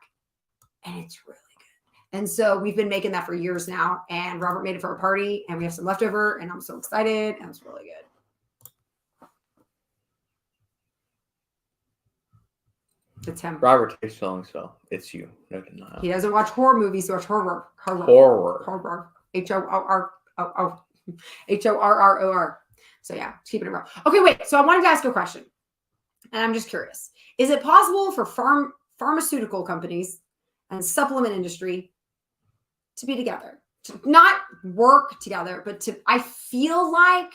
And it's really good. And so we've been making that for years now. And Robert made it for a party, and we have some leftover, and I'm so excited. And it's really good. It's him. Robert takes long, so it's you. No denial. He doesn't watch horror movies. He watches horror. Horror. Horror. So yeah, keeping it real. Okay, wait. So I wanted to ask a question, and I'm just curious: is it possible for pharmaceutical companies and supplement industry to be together, to not work together, but to? I feel like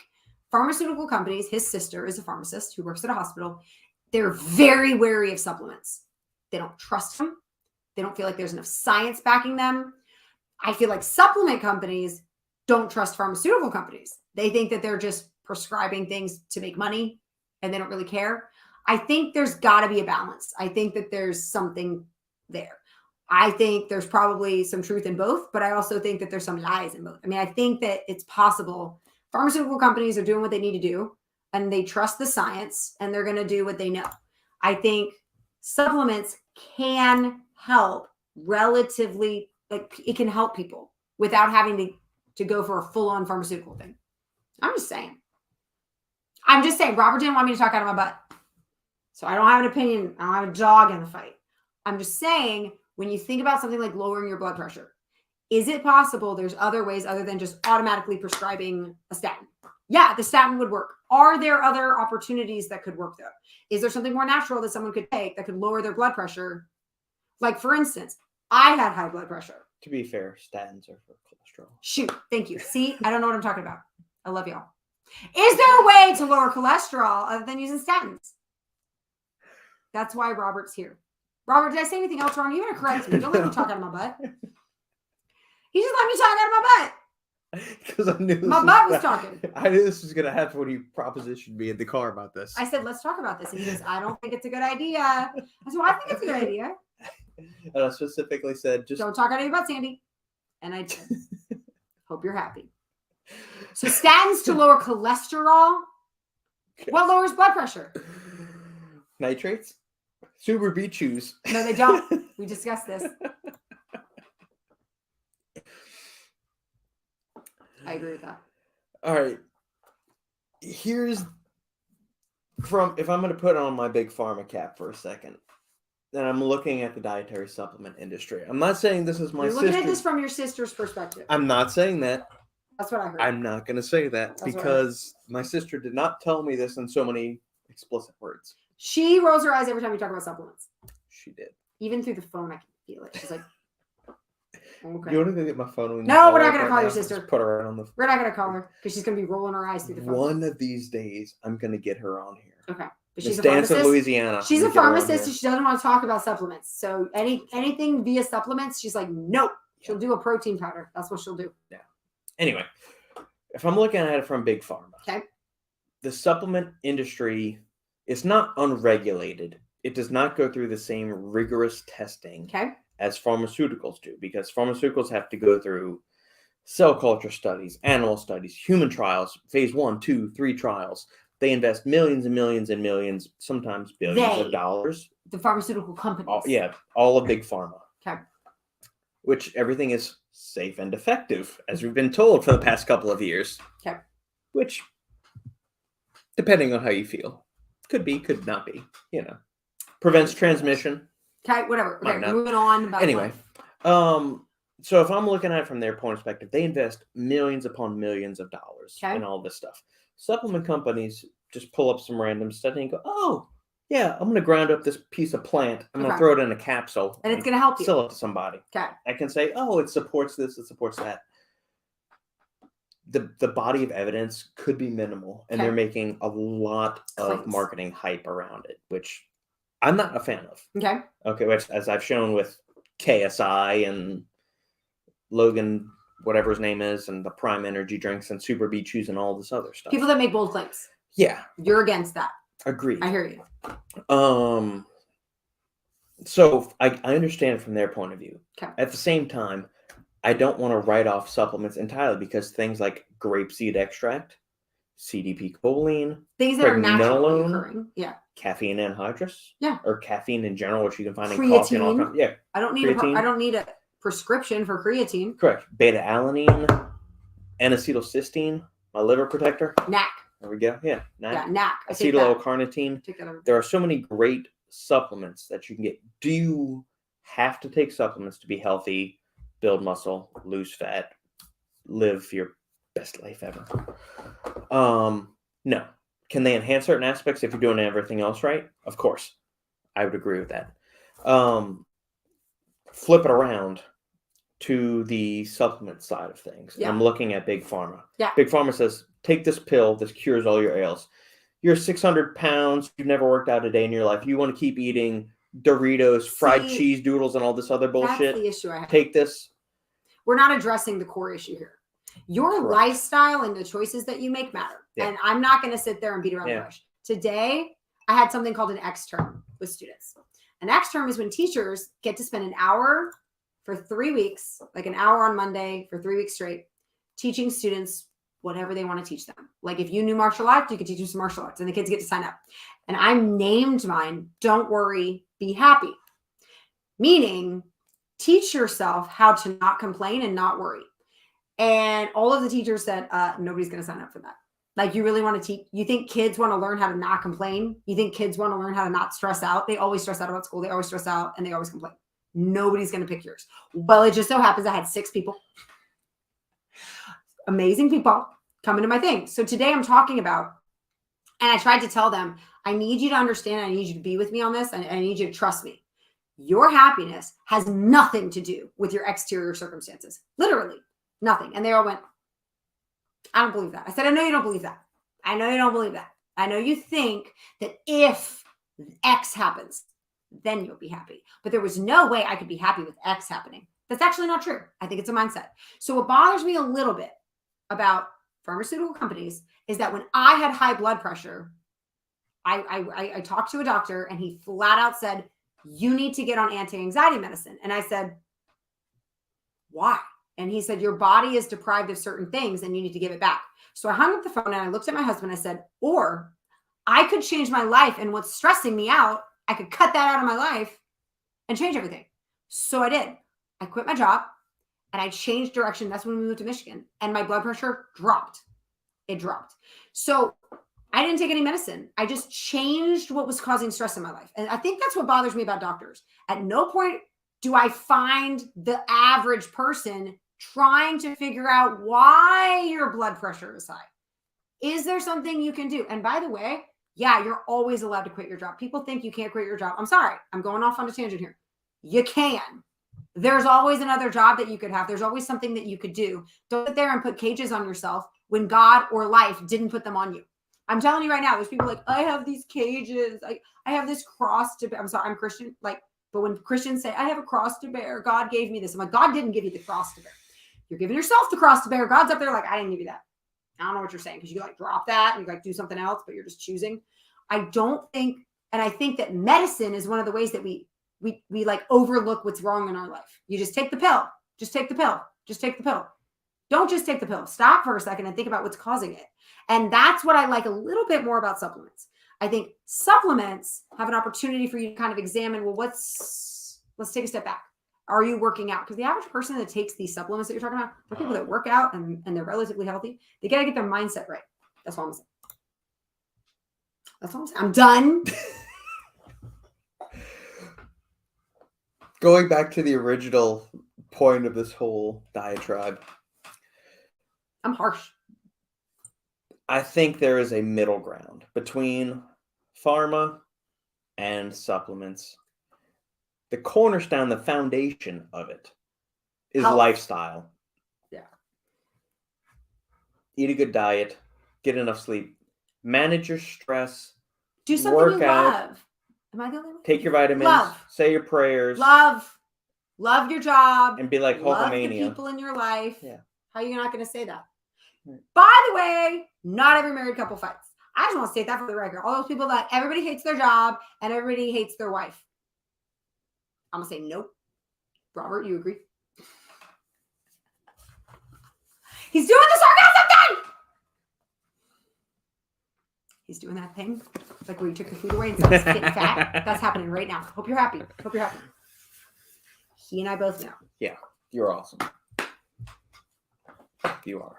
pharmaceutical companies. His sister is a pharmacist who works at a hospital. They're very wary of supplements. They don't trust them. They don't feel like there's enough science backing them. I feel like supplement companies don't trust pharmaceutical companies. They think that they're just prescribing things to make money and they don't really care. I think there's got to be a balance. I think that there's something there. I think there's probably some truth in both, but I also think that there's some lies in both. I mean, I think that it's possible. Pharmaceutical companies are doing what they need to do, and they trust the science, and they're going to do what they know. I think supplements can help relatively, like it can help people without having to go for a full-on pharmaceutical thing. I'm just saying. Robert didn't want me to talk out of my butt. So I don't have an opinion. I don't have a dog in the fight. I'm just saying, when you think about something like lowering your blood pressure, is it possible there's other ways other than just automatically prescribing a statin? Yeah, the statin would work. Are there other opportunities that could work though? Is there something more natural that someone could take that could lower their blood pressure? Like for instance, I had high blood pressure. To be fair, statins are for cholesterol. Shoot, thank you. See, I don't know what I'm talking about. I love y'all. Is there a way to lower cholesterol other than using statins? That's why Robert's here. Robert, did I say anything else wrong? You're going to correct me. Don't let me talk out of my butt. He just let me talk out of my butt. Because I knew my butt was talking. I knew this was going to happen when you propositioned me in the car about this. I said, let's talk about this. And he goes, I don't think it's a good idea. I said, well, I think it's a good idea. And I specifically said, just don't talk out of your butt, Sandy. And I did. Hope you're happy. So statins to lower cholesterol. What lowers blood pressure? Nitrates? Super beet chews. No, they don't. We discussed this. I agree with that. All right. Here's from, if I'm going to put on my big pharma cap for a second, then I'm looking at the dietary supplement industry. I'm not saying this is my sister. You're looking at this from your sister's perspective. I'm not saying that. That's what I heard. I'm not going to say that because my sister did not tell me this in so many explicit words. She rolls her eyes every time we talk about supplements. She did. Even through the phone, I can feel it. She's like, okay. You want to go get my phone? When no, we're not going to call your sister. Just put her on the phone. We're not going to call her because she's going to be rolling her eyes through the phone. One of these days, I'm going to get her on here. Okay. But she's Miss a Dance pharmacist. of Louisiana. She's a pharmacist and she doesn't want to talk about supplements. So anything via supplements, she's like, nope. She'll do a protein powder. That's what she'll do. Yeah. Anyway, if I'm looking at it from Big Pharma, okay, the supplement industry is not unregulated. It does not go through the same rigorous testing as pharmaceuticals do, because pharmaceuticals have to go through cell culture studies, animal studies, human trials, phase 1, 2, 3 trials. They invest millions and millions and millions, sometimes billions of dollars. The pharmaceutical companies. All of Big Pharma. Okay. Which everything is safe and effective, as we've been told for the past couple of years. Okay. Which, depending on how you feel, could be, could not be, Prevents transmission. Okay, whatever. Okay, moving on. Anyway, so if I'm looking at it from their point of perspective, they invest millions upon millions of dollars in all this stuff. Supplement companies just pull up some random study and go, oh, yeah, I'm going to grind up this piece of plant. I'm going to throw it in a capsule. And it's going to help you. Sell it to somebody. Okay. I can say, oh, it supports this, it supports that. The body of evidence could be minimal, and they're making a lot of marketing hype around it, which I'm not a fan of. Okay. Okay, which, as I've shown with KSI and Logan whatever his name is, and the Prime Energy drinks, and Super Beet Chews, and all this other stuff. People that make bold claims. Yeah. You're against that. Agreed. I hear you. So I understand it from their point of view. Okay. At the same time, I don't want to write off supplements entirely because things like grapeseed extract, CDP choline, things that are naturally Pregnenolone, occurring. Yeah. caffeine anhydrous. Yeah. Or caffeine in general, which you can find in coffee and all Creatine. kinds. Yeah. I don't need a prescription for creatine. Correct. BetaAlanine, N-acetylcysteine, my liver protector. NAC. There we go. Yeah. Yeah, NAC. Acetyl-L-carnitine. There are so many great supplements that you can get. Do you have to take supplements to be healthy, build muscle, lose fat, live your best life ever? No. Can they enhance certain aspects if you're doing everything else right? Of course. I would agree with that. Flip it around to the supplement side of things. Yeah. I'm looking at Big Pharma. Yeah. Big Pharma says, take this pill. This cures all your ails. You're 600 pounds. You've never worked out a day in your life. You want to keep eating Doritos, fried cheese doodles, and all this other bullshit. That's the issue I have. Take this. We're not addressing the core issue here. Your Correct. lifestyle and the choices that you make matter. Yeah. And I'm not going to sit there and beat around the bush. Today, I had something called an X-term with students. An X-term is when teachers get to spend an hour for 3 weeks, like an hour on Monday for 3 weeks straight, teaching students whatever they want to teach them. Like if you knew martial arts, you could teach them some martial arts, and the kids get to sign up. And I named mine, Don't Worry, Be Happy. Meaning, teach yourself how to not complain and not worry. And all of the teachers said, nobody's going to sign up for that. Like, you really want to teach, you think kids want to learn how to not complain? You think kids want to learn how to not stress out? They always stress out about school. They always stress out and they always complain. Nobody's going to pick yours. Well, it just so happens I had 6 people, amazing people, coming to my thing. So today I'm talking about, and I tried to tell them, I need you to understand, I need you to be with me on this, and I need you to trust me. Your happiness has nothing to do with your exterior circumstances. Literally nothing. And they all went, I don't believe that. I said, I know you don't believe that. I know you don't believe that. I know you think that if X happens, then you'll be happy. But there was no way I could be happy with X happening. That's actually not true. I think it's a mindset. So what bothers me a little bit about pharmaceutical companies is that when I had high blood pressure, I talked to a doctor and he flat out said, you need to get on anti-anxiety medicine. And I said, why? And he said, your body is deprived of certain things and you need to give it back. So I hung up the phone and I looked at my husband. I said, or I could change my life, and what's stressing me out, I could cut that out of my life and change everything. So I did. I quit my job and I changed direction. That's when we moved to Michigan, and my blood pressure dropped. It dropped. So I didn't take any medicine. I just changed what was causing stress in my life. And I think that's what bothers me about doctors. At no point do I find the average person trying to figure out why your blood pressure is high. Is there something you can do? And by the way, yeah, you're always allowed to quit your job. People think you can't quit your job. I'm sorry. I'm going off on a tangent here. You can. There's always another job that you could have. There's always something that you could do. Don't sit there and put cages on yourself when God or life didn't put them on you. I'm telling you right now, there's people like, I have these cages. I have this cross to bear. I'm sorry, I'm Christian. But when Christians say, I have a cross to bear, God gave me this. I'm like, God didn't give you the cross to bear. You're giving yourself the cross to bear. God's up there like, I didn't give you that. I don't know what you're saying, because you drop that and you do something else, but you're just choosing. I don't think, and I think that medicine is one of the ways that we overlook what's wrong in our life. You just take the pill. Just take the pill. Just take the pill. Don't just take the pill. Stop for a second and think about what's causing it. And that's what I like a little bit more about supplements. I think supplements have an opportunity for you to kind of examine, well, let's take a step back. Are you working out? Because the average person that takes these supplements that you're talking about, are people that work out and they're relatively healthy. They got to get their mindset right. That's all I'm saying. That's all I'm saying. I'm done. Going back to the original point of this whole diatribe, I'm harsh. I think there is a middle ground between pharma and supplements. The cornerstone, the foundation of it is health. Lifestyle. Yeah. Eat a good diet, get enough sleep, manage your stress, do something work you out, love. Am I the only one? take your vitamins, Love. Say your prayers, love your job, and be like love the Hulkamania. people in your life. Yeah. How are you not going to say that? Right. By the way, not every married couple fights. I just want to state that for the record. All those people that everybody hates their job and everybody hates their wife. I'm going to say nope. Robert, you agree? He's doing the sarcasm thing! He's doing that thing. Like where you took the food away and started getting fat. That's happening right now. Hope you're happy. Hope you're happy. He and I both know. Yeah, you're awesome. You are.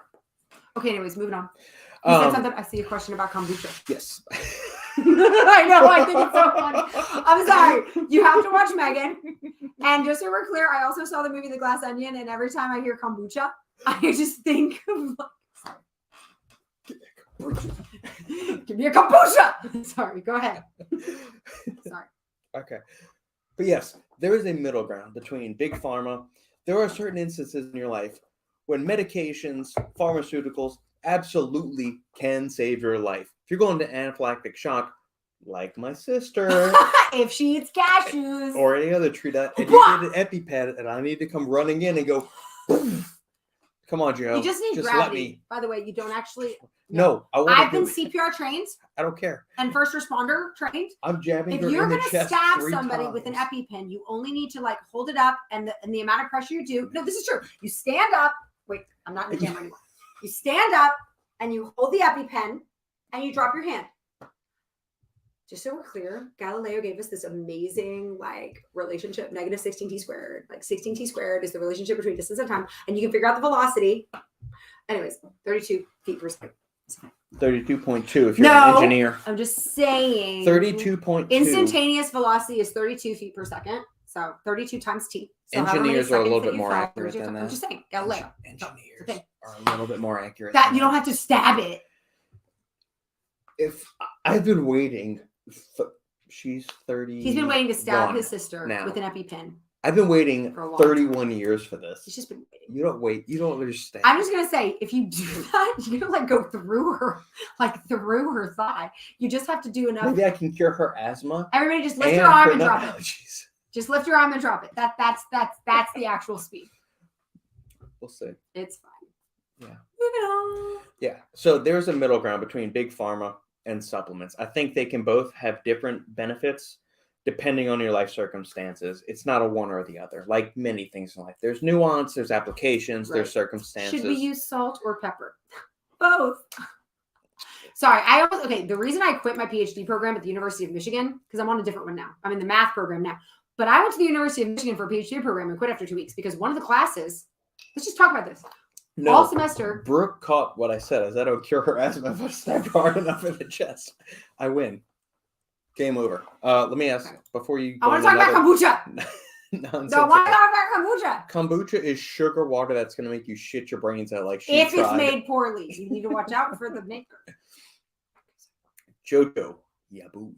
Okay, anyways, moving on. You said something. I see a question about kombucha. Yes. I know. I think it's so funny. I'm sorry. You have to watch Megan. And just so we're clear, I also saw the movie The Glass Onion, and every time I hear kombucha, I just think of give me a kombucha. Sorry, go ahead. Sorry. Okay. But yes, there is a middle ground between big pharma. There are certain instances in your life when medications, pharmaceuticals absolutely can save your life. If you're going to anaphylactic shock, like my sister, if she eats cashews or any other treat, and you get an EpiPen, and I need to come running in and go, come on, Joe. You just need let gravity. me. By the way, you don't actually. No, I've been CPR trained. I don't care. And first responder trained. I'm jabbing If her you're in the going to chest stab 3 somebody times. with an EpiPen, you only need to like hold it up, and the amount of pressure you do. No, this is true. You stand up. Wait, I'm not in the camera anymore. You stand up and you hold the EpiPen and you drop your hand. Just so we're clear, Galileo gave us this amazing like relationship, negative 16t squared. Like 16t squared is the relationship between distance and time, and you can figure out the velocity. Anyways, 32 feet per second. 32.2 if you're an engineer. I'm just saying. 32.2. Instantaneous velocity is 32 feet per second. So 32 times t. So Engineers are a little bit more accurate than that. I'm just saying, Galileo. Engineers Okay. are a little bit more accurate. That you don't have to stab it. If I've been waiting, she's 30. He's been waiting to stab his sister now. with an EpiPen. I've been waiting For a long 31 years for this. He's just been waiting. You don't wait. You don't understand. I'm just gonna say, if you do that, you're gonna like go through her thigh. You just have to do enough. Maybe I can cure her asthma. Everybody, just lift and your arm her and drop nut it. allergies. Just lift your arm and drop it. That's the actual speed. We'll see. It's fine. Yeah. Moving on. Yeah. So there's a middle ground between big pharma and supplements. I think they can both have different benefits depending on your life circumstances. It's not a one or the other. Like many things in life, there's nuance, there's applications, Right. there's circumstances. Should we use salt or pepper? Both. Sorry, the reason I quit my PhD program at the University of Michigan, because I'm on a different one now. I'm in the math program now. But I went to the University of Michigan for a PhD program and quit after 2 weeks because one of the classes, let's just talk about this. No, All semester. Brooke caught what I said. I said I would cure her asthma if I stabbed her hard enough in the chest. I win. Game over. Let me ask before you. I want to talk about kombucha. Nonsense. No, I want to talk about kombucha. Kombucha is sugar water that's going to make you shit your brains out like she If tried. it's made poorly, you need to watch out for the maker. Jojo. Yaboo.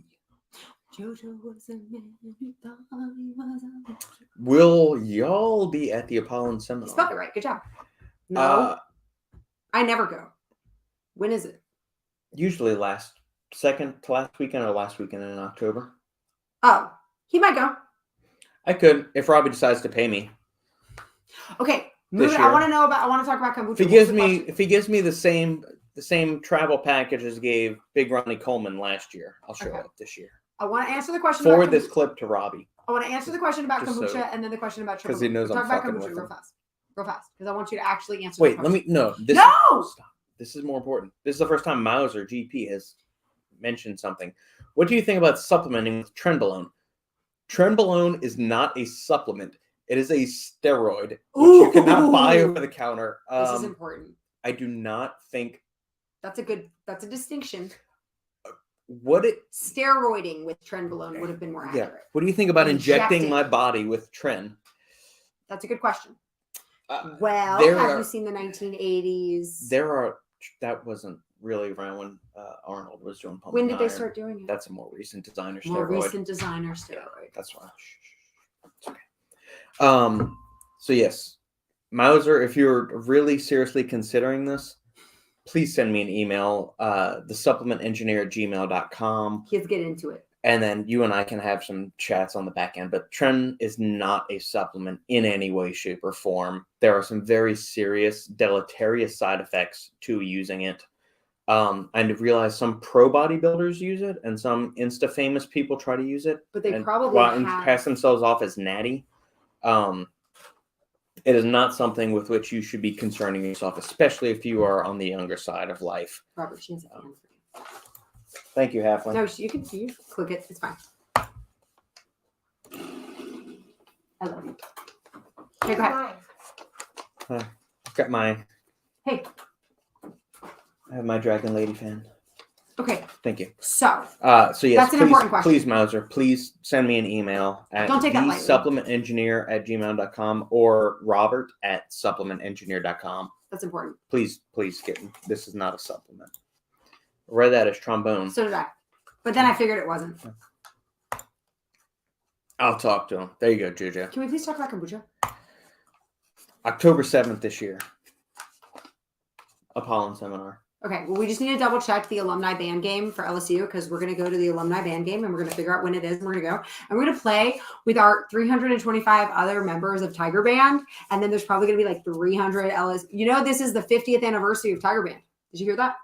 Jojo was a man who thought he was a man. Will y'all be at the Apollon seminar? You spelled it right. Good job. No, I never go. When is it? Usually second to last weekend or last weekend in October. Oh, he might go. I could if Robbie decides to pay me. Okay, This I year. want to talk about kombucha. If he gives me the same travel package as gave Big Ronnie Coleman last year, I'll show up this year. I want to answer the question. Forward this clip to Robbie. I want to answer the question about Just kombucha so- and then the question about because he knows We'll I'm talk about fucking kombucha with real him. fast, because I want you to actually answer. Wait, the let me. question. No. No! Stop. This is more important. This is the first time Mauser GP has mentioned something. What do you think about supplementing with Trenbolone? Trenbolone is not a supplement. It is a steroid, which you cannot buy over the counter. This is important. I do not think That's a distinction. Steroiding with Trenbolone would have been more Yeah. accurate. What do you think about injecting Injecting. my body with Tren? That's a good question. There Have are- you seen the 1980s? That wasn't really around when Arnold was doing pumping When did they iron. start doing it? That's a more recent designer More steroid. recent designer steroid. That's why. It's okay. So yes, Mauser, if you're really seriously considering this, please send me an email. The supplementengineer@gmail.com. Kids get into it. And then you and I can have some chats on the back end. But Tren is not a supplement in any way, shape, or form. There are some very serious deleterious side effects to using it. I realize some pro bodybuilders use it, and some Insta famous people try to use it, But they and probably and have... pass themselves off as natty. It is not something with which you should be concerning yourself, especially if you are on the younger side of life. Robert, she has a fan for you. Thank you, Halfling. No, you can click it. It's fine. I love you. Okay, go ahead. Got my. Hey. I have my Dragon Lady fan. Okay. Thank you. So yes, that's an important question. Please, Mauser, please send me an email at Don't take that lightly. supplementengineer@gmail.com or robert@supplementengineer.com. That's important. Please get this is not a supplement. I read that as trombone. So did I. But then I figured it wasn't. I'll talk to him. There you go, Juju. Can we please talk about kombucha? October 7th this year. Apollon seminar. Okay, well, we just need to double check the alumni band game for LSU because we're going to go to the alumni band game and we're going to figure out when it is and we're going to go. And we're going to play with our 325 other members of Tiger Band. And then there's probably going to be like 300 LSU. You know, this is the 50th anniversary of Tiger Band. Did you hear that?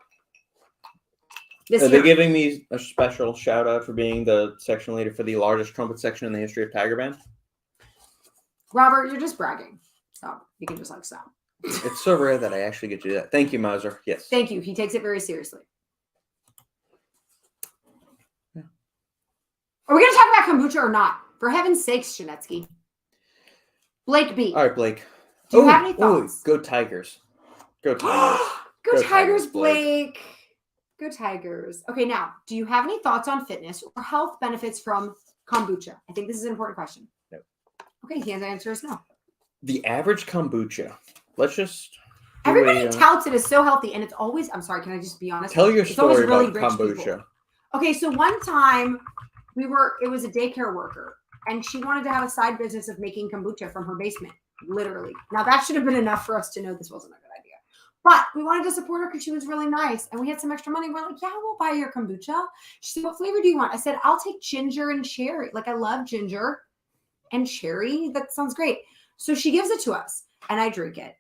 Are they giving me a special shout out for being the section leader for the largest trumpet section in the history of Tiger Band? Robert, you're just bragging. So you can just like stop. It's so rare that I actually get to do that. Thank you, Mauser. Yes. Thank you. He takes it very seriously. Yeah. Are we going to talk about kombucha or not? For heaven's sakes, Shanetsky. Blake B. All right, Blake. Do you have any thoughts? Go Tigers. Go Tigers. Go Tigers, Blake. Go Tigers. Okay, now, do you have any thoughts on fitness or health benefits from kombucha? I think this is an important question. No. Okay, the answer is no. The average kombucha. Let's just. Everybody touts it as so healthy, and it's always. I'm sorry. Can I just be honest? Tell your story really about kombucha. People. Okay, so one time it was a daycare worker, and she wanted to have a side business of making kombucha from her basement, literally. Now that should have been enough for us to know this wasn't a good idea. But we wanted to support her because she was really nice, and we had some extra money. We're like, yeah, we'll buy your kombucha. She said, what flavor do you want? I said, I'll take ginger and cherry. Like I love ginger and cherry. That sounds great. So she gives it to us, and I drink it.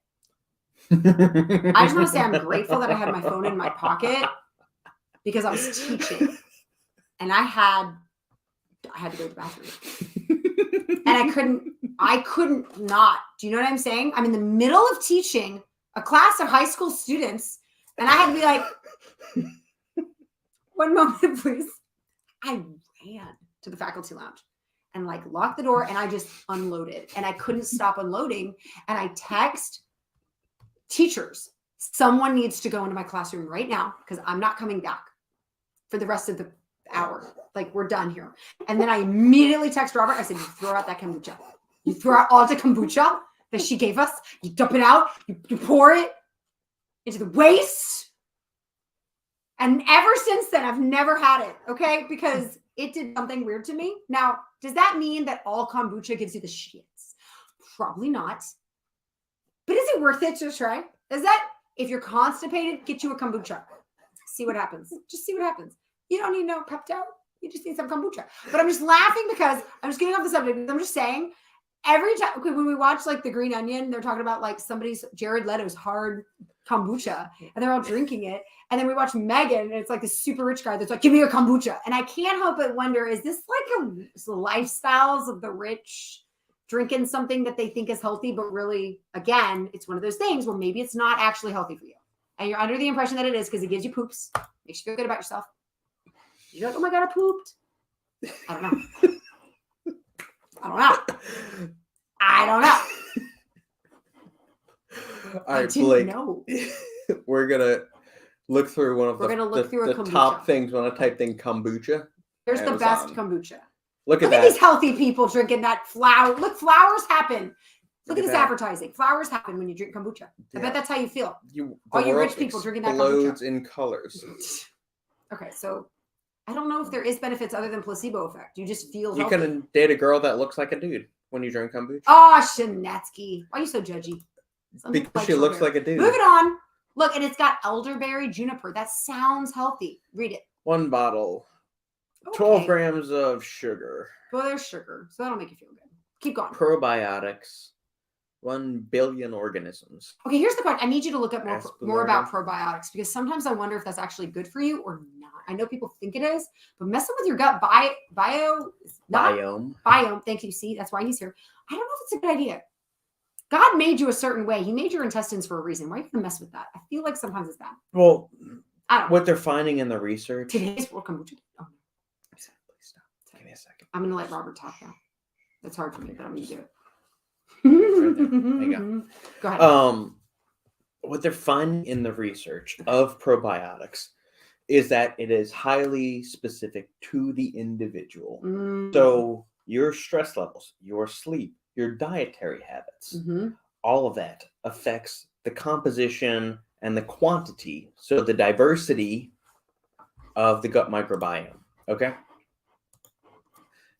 I just want to say I'm grateful that I had my phone in my pocket because I was teaching and I had to go to the bathroom and I couldn't not. Do you know what I'm saying? I'm in the middle of teaching a class of high school students and I had to be like, one moment, please. I ran to the faculty lounge and like locked the door and I just unloaded and I couldn't stop unloading and I text teachers, someone needs to go into my classroom right now because I'm not coming back for the rest of the hour. Like we're done here. And then I immediately text Robert. I said, you throw out that kombucha. You throw out all the kombucha that she gave us. You dump it out. You pour it into the waste. And ever since then, I've never had it. Okay. Because it did something weird to me. Now, does that mean that all kombucha gives you the shits? Probably not. But is it worth it to try? Is that, if you're constipated, get you a kombucha. See what happens. Just see what happens. You don't need no Pepto. You just need some kombucha. But I'm just laughing because I'm just getting off the subject. I'm just saying, every time, okay, when we watch like The Green Onion, they're talking about like Jared Leto's hard kombucha, and they're all drinking it. And then we watch Megan, and it's like this super rich guy that's like, give me a kombucha. And I can't help but wonder, is this like the lifestyles of the rich drinking something that they think is healthy, but really, again, it's one of those things where maybe it's not actually healthy for you. And you're under the impression that it is because it gives you poops, makes you feel good about yourself. You're like, oh my God, I pooped. I don't know. I don't know. All right, Blake. We're going to look through one of the top things when I typed in kombucha. Here's the best kombucha. Look at these healthy people drinking that flower. Look, flowers happen. Look at this advertising. Flowers happen when you drink kombucha. I bet that's how you feel. All you rich people drinking that kombucha. Explodes in colors. Okay, so I don't know if there is benefits other than placebo effect. You just feel healthy. You can date a girl that looks like a dude when you drink kombucha. Oh, Shanetsky. Why are you so judgy? Because she looks like a dude. Moving on. Look, and it's got elderberry juniper. That sounds healthy. Read it. One bottle 12 grams of sugar. Well, there's sugar, so that'll make you feel good. Keep going. Probiotics. 1 billion organisms. Okay, here's the question. I need you to look up more about probiotics because sometimes I wonder if that's actually good for you or not. I know people think it is, but messing with your gut biome. Thank you. See, that's why he's here. I don't know if it's a good idea. God made you a certain way. He made your intestines for a reason. Why are you gonna mess with that? I feel like sometimes it's bad. Well, I don't know. what they're finding in the research. Today's World Kombucha. Oh, please stop. Give me a second. I'm gonna let Robert talk now. That's hard for me, but I'm gonna do it. Right there. There you go ahead. What they're finding in the research of probiotics is that it is highly specific to the individual. So your stress levels, your sleep, your dietary habits, all of that affects the composition and the quantity, so the diversity of the gut microbiome. Okay?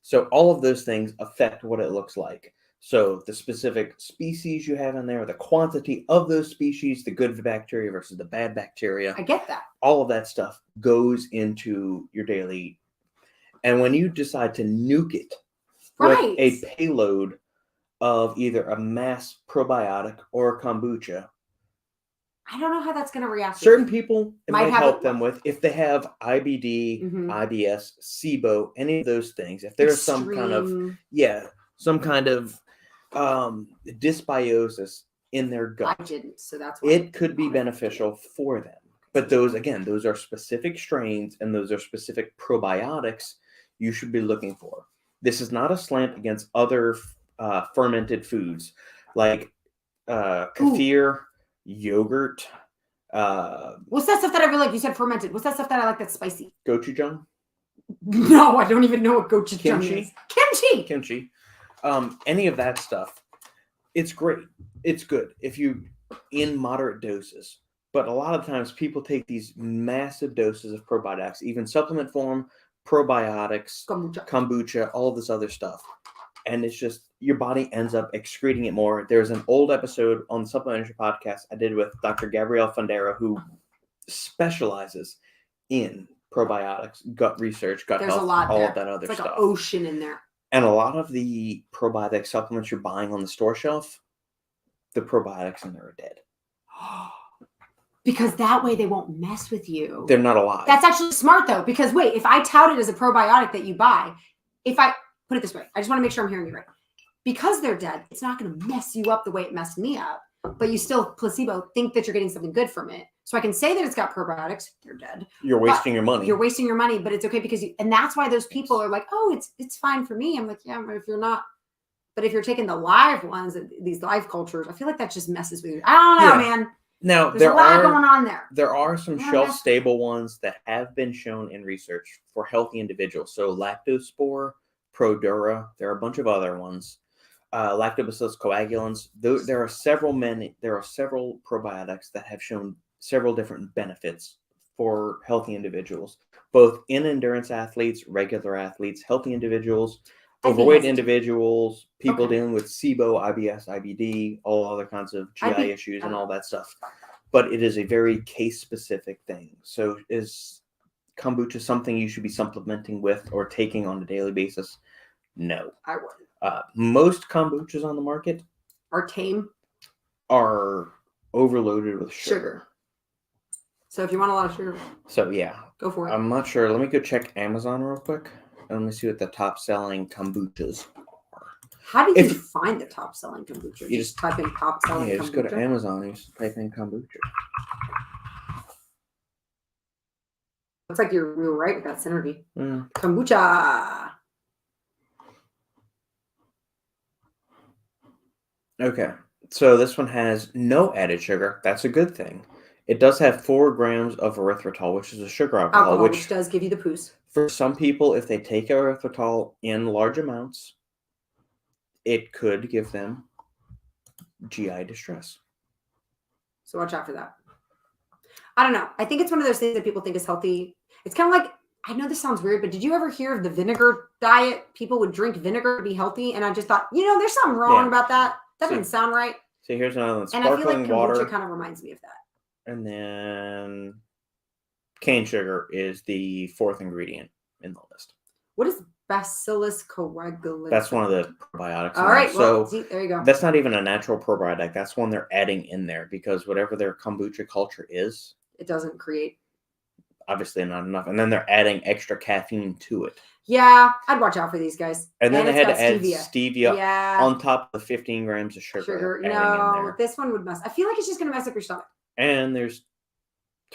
So all of those things affect what it looks like. So the specific species you have in there, the quantity of those species, the good bacteria versus the bad bacteria. I get that. All of that stuff goes into your daily. And when you decide to nuke it with a payload of either a mass probiotic or a kombucha, I don't know how that's going to react. Certain people, it might help them with, if they have IBD, IBS, SIBO, any of those things. If there's some kind of dysbiosis in their gut, I didn't, so that's why it could be beneficial for them. But those are specific strains and those are specific probiotics you should be looking for. This is not a slant against other fermented foods like kefir, yogurt. What's that stuff that I really like? You said fermented. What's that stuff that I like that's spicy? Gochujang? No, I don't even know what gochujang is. Kimchi. Any of that stuff. It's great. It's good if you in moderate doses. But a lot of times people take these massive doses of probiotics, even supplement form, probiotics, kombucha, all this other stuff. And it's just your body ends up excreting it more. There's an old episode on the Supplementary podcast I did with Dr. Gabrielle Fundera, who specializes in probiotics, gut research, gut health, all of that other stuff. It's like an ocean in there. And a lot of the probiotic supplements you're buying on the store shelf, the probiotics in there are dead. Because that way they won't mess with you. They're not alive. That's actually smart though, because wait, if I tout it as a probiotic that you buy, if I put it this way, I just want to make sure I'm hearing you right. Because they're dead, it's not going to mess you up the way it messed me up, but you still placebo think that you're getting something good from it. So I can say that it's got probiotics. They're dead. You're wasting your money. You're wasting your money, but it's okay because and that's why those people are like, oh, it's fine for me. I'm like, yeah, but if you're not, but if you're taking the live ones, these live cultures, I feel like that just messes with you. I don't know, man. Now, there's a lot going on there. There are some shelf-stable ones that have been shown in research for healthy individuals. So Lactospore, Produra, there are a bunch of other ones. Lactobacillus coagulans. There are several probiotics that have shown several different benefits for healthy individuals, both in endurance athletes, regular athletes, healthy individuals, overweight individuals, people dealing with SIBO, IBS, IBD, all other kinds of GI issues and all that stuff. But it is a very case-specific thing. So is kombucha something you should be supplementing with or taking on a daily basis? No. I wouldn't. Most kombuchas on the market are tame, are overloaded with sugar. So if you want a lot of sugar, go for it. I'm not sure. Let me go check Amazon real quick. Let me see what the top selling kombuchas are. How do you find the top selling kombucha? You just type in top selling kombucha? Yeah, just go to Amazon and just type in kombucha. Looks like you're right with that synergy. Kombucha. Okay, so this one has no added sugar. That's a good thing. It does have 4 grams of erythritol, which is a sugar alcohol, which does give you the poos. For some people, if they take erythritol in large amounts, it could give them GI distress. So watch out for that. I don't know. I think it's one of those things that people think is healthy. It's kind of like, I know this sounds weird, but did you ever hear of the vinegar diet? People would drink vinegar to be healthy. And I just thought, there's something wrong about that. That doesn't sound right. So here's another one. And I feel like kombucha kind of reminds me of that. And then cane sugar is the 4th ingredient in the list. What is Bacillus coagulans? That's one of the probiotics. All right. So see, there you go. that's not even a natural probiotic. That's one they're adding in there because whatever their kombucha culture is, It doesn't create. obviously not enough. And then they're adding extra caffeine to it. Yeah, I'd watch out for these guys. And then they it's had to got add stevia Yeah. on top of the 15 grams of sugar. Adding in No, there. this one would mess. I feel like it's just going to mess up your stomach. And there's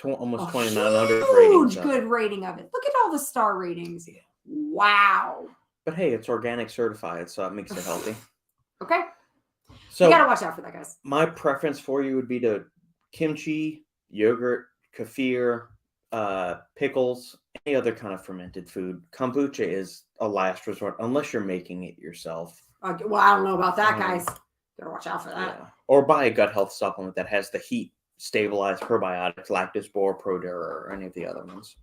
almost A 2,900 ratings. huge good rating of it. Look at all the star ratings. Yeah. Wow. But hey, it's organic certified, so it makes it healthy. Okay. So you got to watch out for that, guys. my preference for you would be to kimchi, yogurt, kefir, pickles, any other kind of fermented food. Kombucha is a last resort unless you're making it yourself. Okay, well, I don't know about that, guys. Gotta watch out for that. Yeah. Or buy a gut health supplement that has the heat stabilized probiotics, Lactospore, ProDura, or any of the other ones.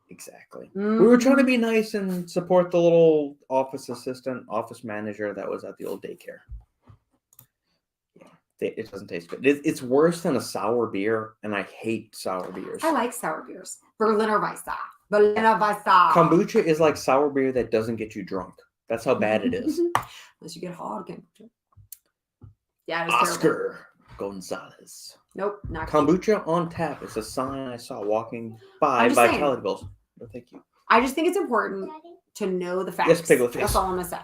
Exactly. We were trying to be nice and support the little office assistant, office manager that was at the old daycare. Yeah, it doesn't taste good. It's worse than a sour beer, and I hate sour beers. I like sour beers. Berliner Weisse. Berliner Weisse. Kombucha is like sour beer that doesn't get you drunk. That's how bad it is. Unless you get hard kombucha. Yeah, it is Oscar terrible. Gonzalez. Nope, not Kombucha on tap is a sign I saw walking by I'm just saying. Vitality Bills. No, thank you. I just think it's important Daddy, to know the facts. Yes, Piglet face. That's all I'm gonna say.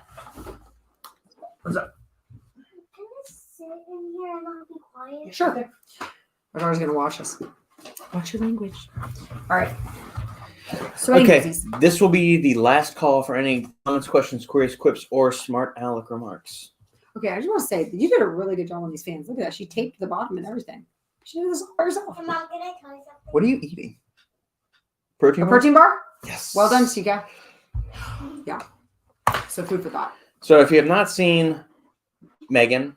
What's up? can I sit in here and not be quiet? Sure. My daughter's gonna watch us. Watch your language. All right. So Okay, anyways, this will be the last call for any comments, questions, queries, quips, or smart aleck remarks. okay, I just want to say you did a really good job on these fans. Look at that. She taped the bottom and everything. She did this all by herself. And Mom, can I tell you something? What are you eating? Protein A bar? protein bar? Yes. Well done, Sika. Yeah. So food for thought. So if you have not seen Megan,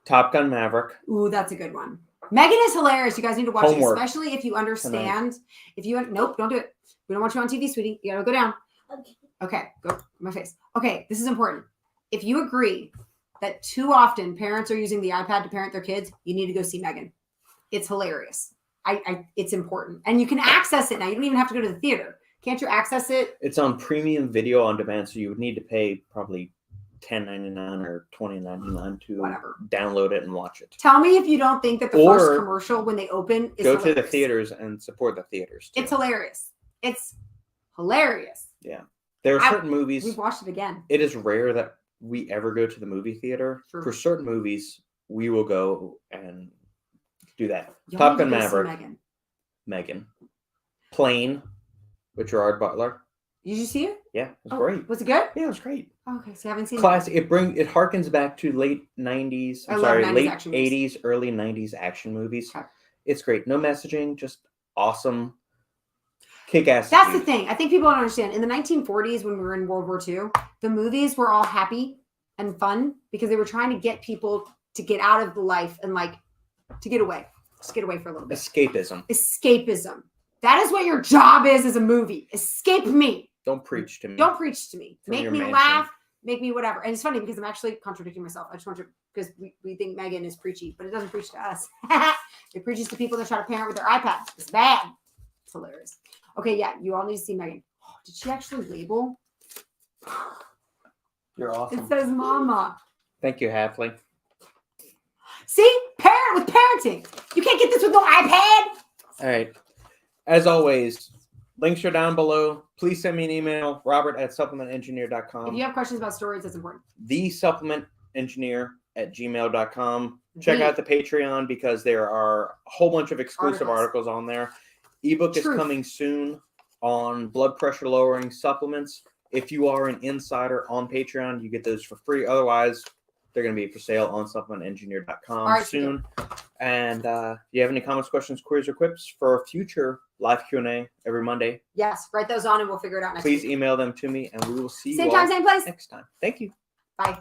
Top Gun Maverick, Ooh, that's a good one. Megan is hilarious. You guys need to watch Homework it, especially if you understand. If you nope, don't do it. We don't want you on TV, sweetie. You gotta go down. Okay. Okay, go my face. Okay, this is important. If you agree that too often parents are using the iPad to parent their kids, you need to go see Megan. It's hilarious. It's important, and you can access it now. You don't even have to go to the theater. Can't you access it? it's on premium video on demand, so you would need to pay probably $10.99 or $20.99 to Whatever. download it and watch it. Tell me if you don't think that the Or first commercial when they open is Go hilarious. to the theaters and support the theaters. Too. It's hilarious. It's hilarious. There are certain movies. We've watched it again. It is rare that we ever go to the movie theater. True. For certain movies, we will go and do that. Y'all Top need to Gun go see Maverick, Megan, Plane with Gerard Butler. Did you see it? Yeah, it was Oh, great. Was it good? Yeah, it was great. Oh, okay, so I haven't seen Classic. It harkens back to late 90s. I I'm love sorry, 90s late action movies. 80s, early 90s action movies. Okay. It's great. No messaging, just awesome, kick-ass. That's the movies. thing. I think people don't understand. In the 1940s, when we were in World War II, the movies were all happy and fun because they were trying to get people to get out of the life and like to get away. Just get away for a little bit. Escapism. Escapism. That is what your job is as a movie. Escape me. Don't preach to me. Don't preach to me. From Make your me mansion. laugh. Make me whatever. And it's funny because I'm actually contradicting myself. I just want to, because we think Megan is preachy, but it doesn't preach to us. It preaches to people that try to parent with their iPads. It's bad. It's hilarious. Okay, yeah, you all need to see Megan. Oh, did she actually label? You're It awesome. says mama. Thank you, Halfley. See? Parent with parenting. You can't get this with no iPad. All right. As always, links are down below. Please send me an email, robert@supplementengineer.com. If you have questions about stories, that's important. thesupplementengineer@gmail.com. Check out the Patreon because there are a whole bunch of exclusive articles on there. Ebook is Truth. coming soon on blood pressure lowering supplements. If you are an insider on Patreon, you get those for free. Otherwise, they're going to be for sale on supplementengineer.com All right, soon. And if you have any comments, questions, queries, or quips for a future live Q&A every Monday, Yes, write those on and we'll figure it out next please week. email them to me and we will see Same you time, all same place. next time. Thank you. Bye.